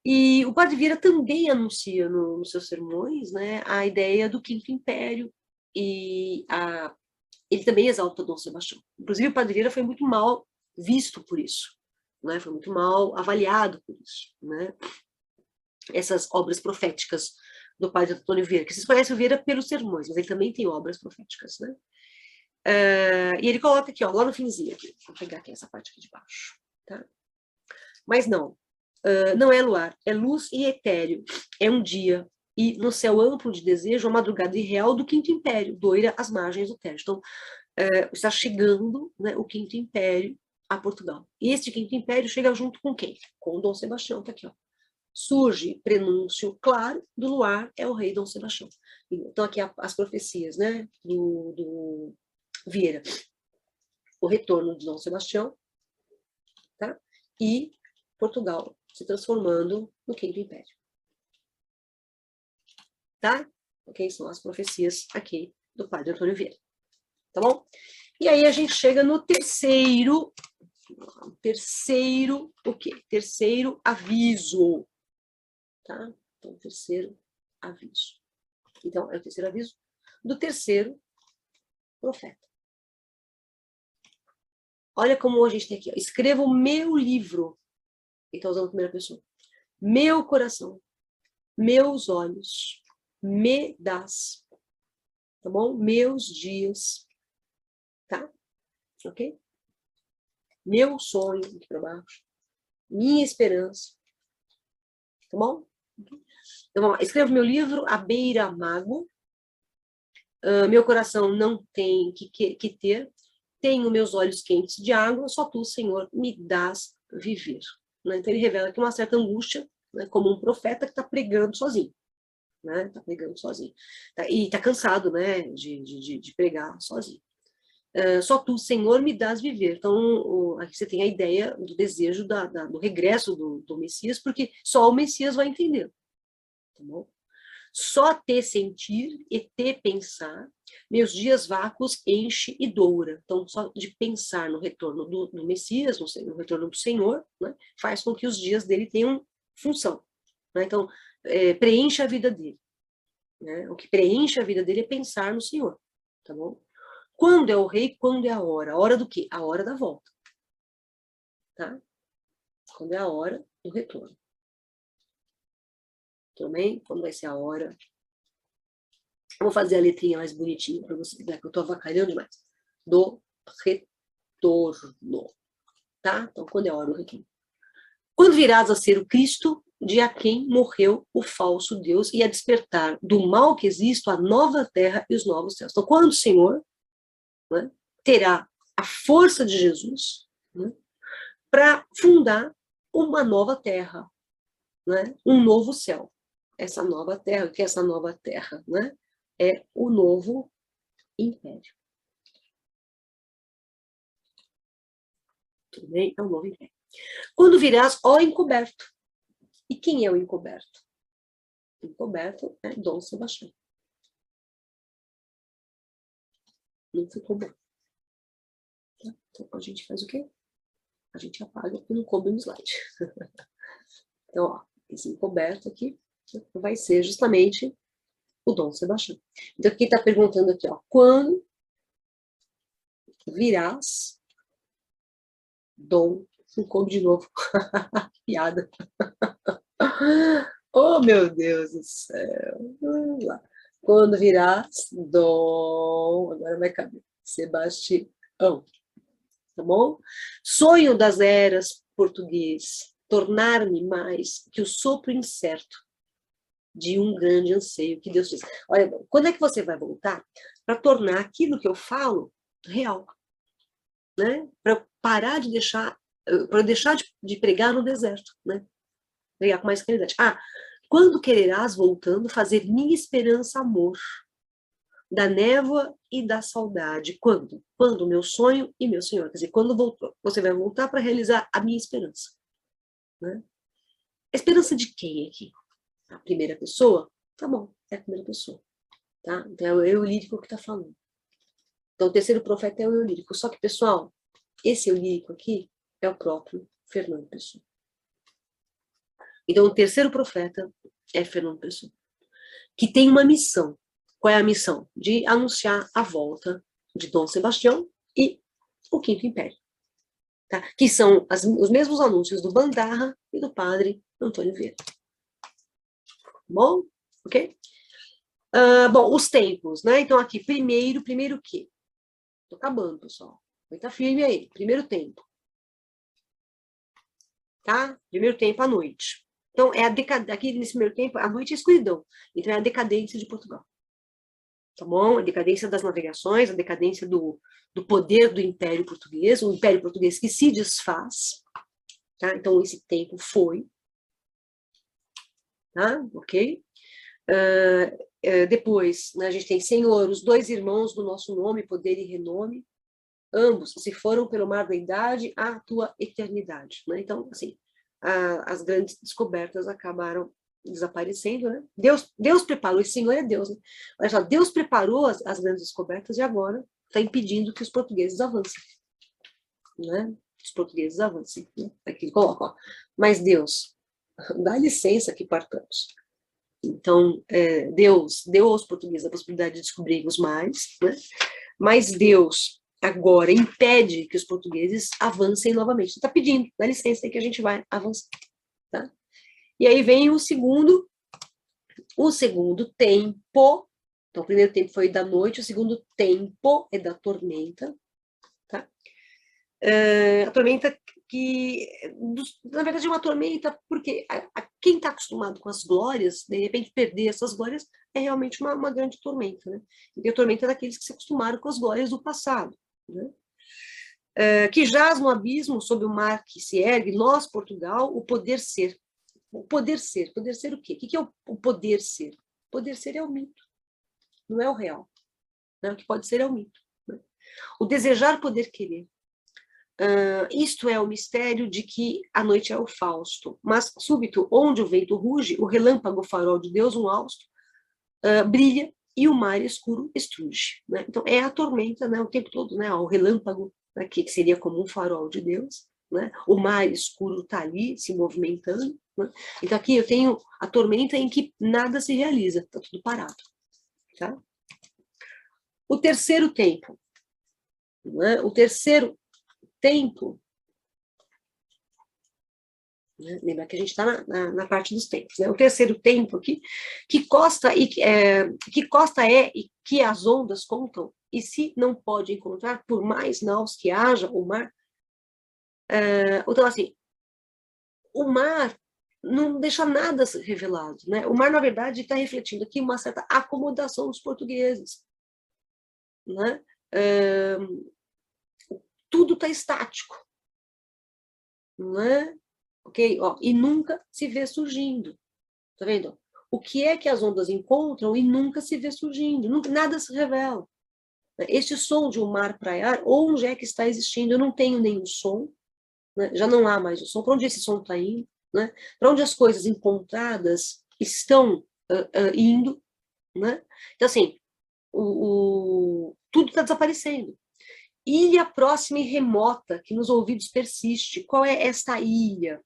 E o Padre Vieira também anuncia nos seus sermões, né, a ideia do Quinto Império e ele também exalta Dom Sebastião. Inclusive, o Padre Vieira foi muito mal visto por isso, né? Foi muito mal avaliado por isso, né? Essas obras proféticas do padre Antônio Vieira, que vocês conhecem o Vieira pelos sermões, mas ele também tem obras proféticas, né? E ele coloca aqui, ó, lá no finzinho, aqui, vou pegar aqui essa parte aqui de baixo, tá? Mas não, não é luar, é luz e etéreo, é um dia, e no céu amplo de desejo, a madrugada irreal do Quinto Império, doira às margens do Tejo. Então, está chegando, né, o Quinto Império a Portugal. E este Quinto Império chega junto com quem? Com o Dom Sebastião, tá aqui, ó. Surge prenúncio claro do luar, é o rei Dom Sebastião. Então, aqui as profecias, né, do Vieira. O retorno de Dom Sebastião, tá? E Portugal se transformando no Quinto Império. Tá? Ok? São as profecias aqui do padre Antônio Vieira. Tá bom? E aí a gente chega no terceiro, o quê? Terceiro aviso. Tá? Então, terceiro aviso. Então, é o terceiro aviso do terceiro profeta. Olha como a gente tem aqui. Ó. Escreva o meu livro. Ele está usando a primeira pessoa. Meu coração, meus olhos, me das. Tá bom? Meus dias. Tá? Ok? Meu sonho, aqui para baixo. Minha esperança. Tá bom? Então, vamos lá. Escreva meu livro, A Beira Mago. Meu coração não tem que ter. Tenho meus olhos quentes de água, só tu, Senhor, me dás viver. Né? Então, ele revela aqui uma certa angústia, né? Como um profeta que está pregando sozinho. Né? Tá pregando sozinho. Tá, e está cansado, né? De pregar sozinho. Só tu, Senhor, me dás viver. Então, aqui você tem a ideia do desejo do regresso do Messias, porque só o Messias vai entender. Tá bom? Só ter sentir e ter pensar, meus dias vácuos enche e doura. Então, só de pensar no retorno do Messias, no retorno do Senhor, né, faz com que os dias dele tenham função. Né? Então, preenche a vida dele. Né? O que preenche a vida dele é pensar no Senhor. Tá bom? Quando é o rei, quando é a hora? A hora do quê? A hora da volta. Tá? Quando é a hora do retorno. Também, quando vai ser a hora. Vou fazer a letrinha mais bonitinha para você, né, que eu estou avacalhando demais. Do retorno. Tá? Então, quando é a hora do retorno. Quando virás a ser o Cristo, de a quem morreu o falso Deus, e a despertar do mal que existe a nova terra e os novos céus. Então, quando o Senhor, né, terá a força de Jesus, né, para fundar uma nova terra, né, um novo céu. Essa nova terra, o que é essa nova terra? Né? É o novo império. Tudo bem? É o novo império. Quando virás, ó encoberto. E quem é o encoberto? O encoberto é Dom Sebastião. Não ficou bom. Tá? Então a gente faz o quê? A gente apaga e não cobre no slide. Então, ó, esse encoberto aqui vai ser justamente o Dom Sebastião. Então, quem está perguntando aqui, ó, quando virás Dom, não coube de novo. Piada. Oh, meu Deus do céu. Vamos lá. Quando virás Dom, agora vai caber, Sebastião. Tá bom? Sonho das eras português, tornar-me mais que o sopro incerto de um grande anseio que Deus fez. Olha, quando é que você vai voltar para tornar aquilo que eu falo real? Né? Para parar de deixar, para deixar de pregar no deserto, né? Pregar com mais claridade. Quando quererás, voltando, fazer minha esperança amor, da névoa e da saudade. Quando? Quando o meu sonho e meu Senhor. Quer dizer, quando você vai voltar para realizar a minha esperança. Né? A esperança de quem aqui? A primeira pessoa? Tá bom, é a primeira pessoa. Tá? Então é o eu lírico que está falando. Então o terceiro profeta é o eu lírico. Só que, pessoal, esse eu lírico aqui é o próprio Fernando Pessoa. Então o terceiro profeta é Fernando Pessoa, que tem uma missão. Qual é a missão? De anunciar a volta de Dom Sebastião e o Quinto Império. Tá? Que são os mesmos anúncios do Bandarra e do padre Antônio Vieira. Bom? Ok? Bom, os tempos, né? Então, aqui, primeiro o quê? Tô acabando, pessoal. Vai estar firme aí. Primeiro tempo. Tá? Primeiro tempo à noite. Então, aqui nesse primeiro tempo, a noite é escuridão. Então, é a decadência de Portugal. Tá bom? A decadência das navegações, a decadência do poder do Império Português, o Império Português que se desfaz. Tá? Então, esse tempo foi. Tá? Ok? Depois, né, a gente tem Senhor, os dois irmãos do nosso nome, poder e renome, ambos se foram pelo mar da idade à tua eternidade. Né? Então, assim, as grandes descobertas acabaram desaparecendo, né? Deus preparou, esse Senhor é Deus, né? Olha só, Deus preparou as grandes descobertas e agora está impedindo que os portugueses avancem, né? Os portugueses avancem. Né? Aqui coloca, ó. Mas Deus, dá licença que partamos. Então, Deus deu aos portugueses a possibilidade de descobrirmos mais, né? Mas Deus agora impede que os portugueses avancem novamente. Está pedindo, dá licença aí que a gente vai avançar. Tá? E aí vem o segundo tempo. Então, o primeiro tempo foi da noite, o segundo tempo é da tormenta. Tá? A tormenta que, na verdade, é uma tormenta porque quem está acostumado com as glórias, de repente perder essas glórias, é realmente uma grande tormenta. Né? E a tormenta é daqueles que se acostumaram com as glórias do passado. Né? Que jaz no abismo, sob o mar que se ergue, nós, Portugal, o poder ser. O poder ser o quê? O que é o poder ser? O poder ser é o mito, não é o real. Né? O que pode ser é o mito. Né? O desejar, poder querer. Isto é o mistério de que a noite é o Fausto, mas súbito, onde o vento ruge, o relâmpago, o farol de Deus, um hausto, brilha e o mar escuro estruge. Né? Então, é a tormenta, né, o tempo todo, né, o relâmpago, né, que seria como um farol de Deus, né? O mar escuro está ali, se movimentando. Né? Então, aqui eu tenho a tormenta em que nada se realiza, está tudo parado. Tá? O terceiro tempo. Né? O terceiro tempo, né? Lembra que a gente está na parte dos tempos. Né? O terceiro tempo aqui, que costa é e que as ondas contam, e se não pode encontrar, por mais naus que haja, o mar. Então, assim, o mar não deixa nada revelado. Né? O mar, na verdade, está refletindo aqui uma certa acomodação dos portugueses. Né? Tudo está estático. Não é? Ok? Ó, e nunca se vê surgindo. Tá vendo? O que é que as ondas encontram e nunca se vê surgindo? Nunca, nada se revela. Este som de um mar praiar, onde é que está existindo? Eu não tenho nenhum som. Né? Já não há mais o som. Para onde esse som está indo? Né? Para onde as coisas encontradas estão indo? Né? Então, assim, tudo está desaparecendo. Ilha próxima e remota, que nos ouvidos persiste. Qual é esta ilha?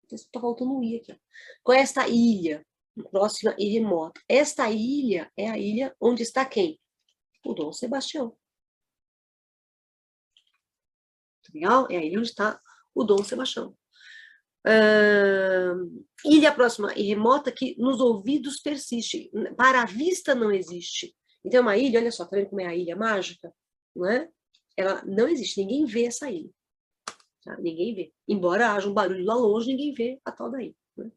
Está faltando um i aqui. Qual é esta ilha? Próxima e remota. Esta ilha é a ilha onde está quem? O Dom Sebastião. Legal? É a ilha onde está o Dom Sebastião. Ilha próxima e remota que nos ouvidos persiste. Para a vista não existe. Então, é uma ilha, olha só, tá vendo como é a ilha mágica? Não é? Ela não existe, ninguém vê essa ilha. Tá? Ninguém vê. Embora haja um barulho lá longe, ninguém vê a tal da ilha. Né?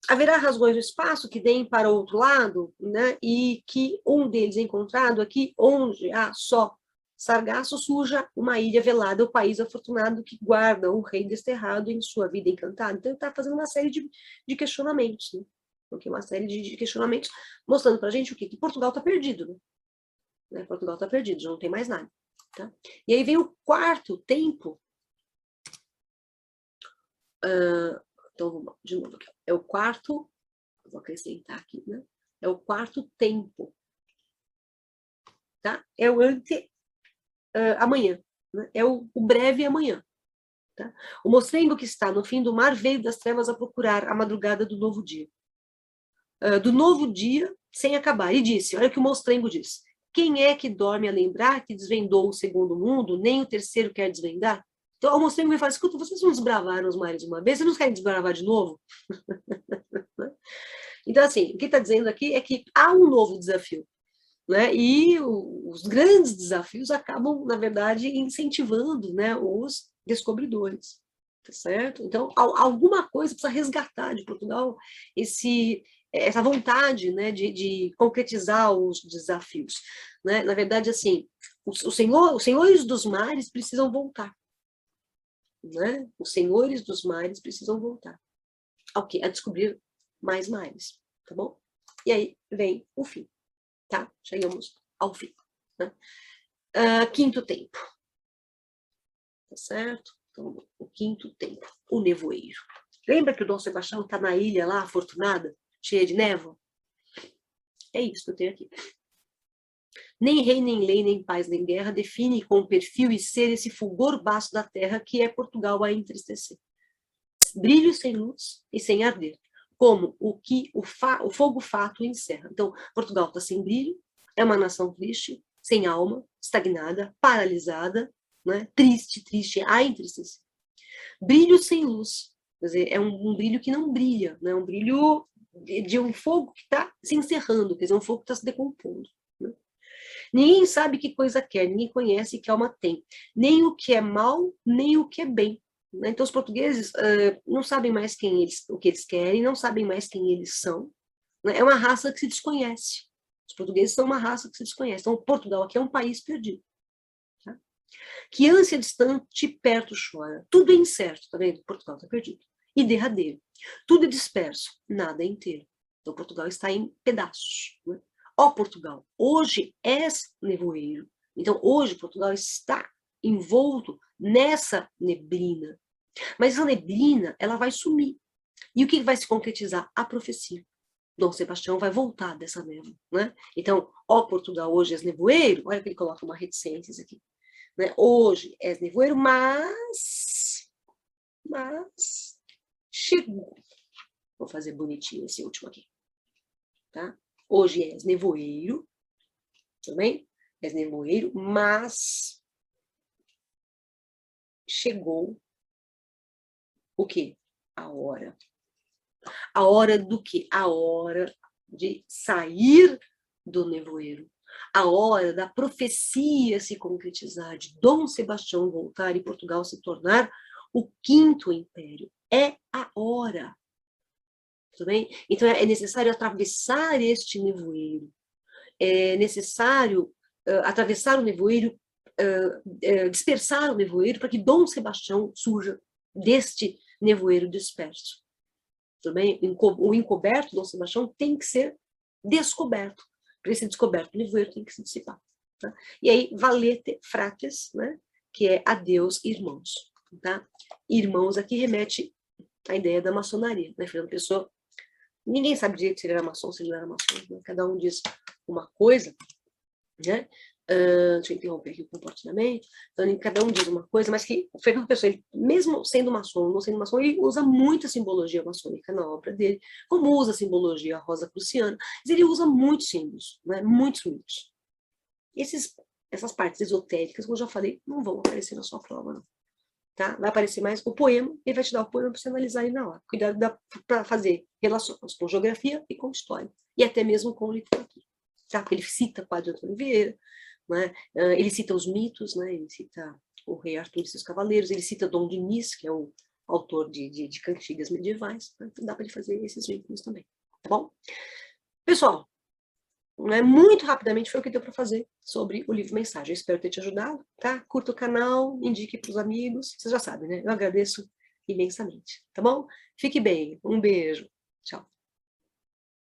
Haverá rasgões no espaço que deem para o outro lado, né? E que um deles é encontrado aqui, onde há só sargaço, surja uma ilha velada, o país afortunado que guarda um rei desterrado em sua vida encantada. Então, ele está fazendo uma série de questionamentos, né? Porque uma série de questionamentos mostrando para a gente o quê? Que Portugal está perdido, né? Portugal está perdido, já não tem mais nada. Tá? E aí vem o quarto tempo. Então, vamos de novo aqui. É o quarto, vou acrescentar aqui, né? É o quarto tempo. Tá? É o amanhã. Né? É o breve amanhã. Tá? O mostrengo que está no fim do mar veio das trevas a procurar a madrugada do novo dia. Do novo dia, sem acabar. E disse, olha o que o mostrengo diz. Quem é que dorme a lembrar que desvendou o segundo mundo, nem o terceiro quer desvendar? Então, o mostrengo me fala, escuta, vocês não desbravaram os mares uma vez, vocês não querem desbravar de novo? Então, assim, o que está dizendo aqui é que há um novo desafio. Né? E os grandes desafios acabam, na verdade, incentivando, né, os descobridores. tá certo? Então, alguma coisa precisa resgatar de Portugal essa vontade, né, de concretizar os desafios, né? Na verdade, assim, os senhores dos mares precisam voltar, né? Os senhores dos mares precisam voltar. Ao quê? A descobrir mais mares, tá bom? E aí vem o fim, tá? Chegamos ao fim, né? Quinto tempo, tá certo? Então, o quinto tempo, o nevoeiro. Lembra que o Dom Sebastião está na ilha lá, afortunada, cheia de névoa? É isso que eu tenho aqui. Nem rei, nem lei, nem paz, nem guerra define com perfil e ser esse fulgor baço da terra que é Portugal a entristecer. Brilho sem luz e sem arder, como o que o fogo fato encerra. Então, Portugal está sem brilho, é uma nação triste, sem alma, estagnada, paralisada, né? Triste, a entristecer. Brilho sem luz, quer dizer, é um brilho que não brilha, né? Um brilho de um fogo que está se encerrando, quer dizer, um fogo que está se decompondo. Né? Ninguém sabe que coisa quer, ninguém conhece que alma tem, nem o que é mal, nem o que é bem. Né? Então, os portugueses não sabem mais o que eles querem, não sabem mais quem eles são. Né? É uma raça que se desconhece. Os portugueses são uma raça que se desconhece. Então, Portugal aqui é um país perdido. Tá? Que ânsia distante, perto chora. Tudo é incerto, tá vendo? Portugal está perdido. E derradeiro. Tudo é disperso, nada é inteiro. Então, Portugal está em pedaços. Né? Ó Portugal, hoje és nevoeiro. Então, hoje Portugal está envolto nessa neblina. Mas essa neblina, ela vai sumir. E o que vai se concretizar? A profecia. Dom Sebastião vai voltar dessa névoa. Né? Então, ó Portugal, hoje és nevoeiro. Olha que ele coloca uma reticência aqui. Né? Hoje és nevoeiro, mas chegou. Vou fazer bonitinho esse último aqui. Tá? Hoje és nevoeiro, também és nevoeiro, mas chegou o quê? A hora. A hora do quê? A hora de sair do nevoeiro. A hora da profecia se concretizar, de Dom Sebastião voltar e Portugal se tornar o quinto império. É a hora. Tudo bem? Então, é necessário atravessar este nevoeiro. É necessário atravessar o nevoeiro, dispersar o nevoeiro, para que Dom Sebastião surja deste nevoeiro disperso. Tudo bem? O encoberto Dom Sebastião tem que ser descoberto. Para ser descoberto, o nevoeiro tem que se dissipar. Tá? E aí, valete frates, né? Que é adeus, irmãos. Tá? Irmãos aqui remete à ideia da maçonaria. Né? Fernando Pessoa, ninguém sabe direito se ele era maçom, se ele não era maçom. Né? Cada um diz uma coisa, né? Deixa eu interromper aqui o comportamento. Então, cada um diz uma coisa, mas que o Fernando Pessoa, ele, mesmo sendo maçom, não sendo maçom, ele usa muita simbologia maçônica na obra dele, como usa a simbologia rosa cruciana, mas ele usa muitos símbolos, né? Muitos. Essas partes esotéricas, como eu já falei, não vão aparecer na sua prova, não. Tá? Vai aparecer mais o poema, ele vai te dar o poema para você analisar aí na hora. Cuidado para fazer relações com geografia e com história, e até mesmo com literatura. Tá? Porque ele cita Padre Antônio Vieira, né? Ele cita os mitos, né? Ele cita o rei Arthur e seus cavaleiros, ele cita Dom Dinis, que é o autor de cantigas medievais, né? Então dá para ele fazer esses vínculos também, tá bom? Pessoal, né, muito rapidamente foi o que deu para fazer sobre o livro Mensagem. Eu espero ter te ajudado, tá? Curta o canal, indique para os amigos, vocês já sabem, né? Eu agradeço imensamente, tá bom? Fique bem, um beijo, tchau.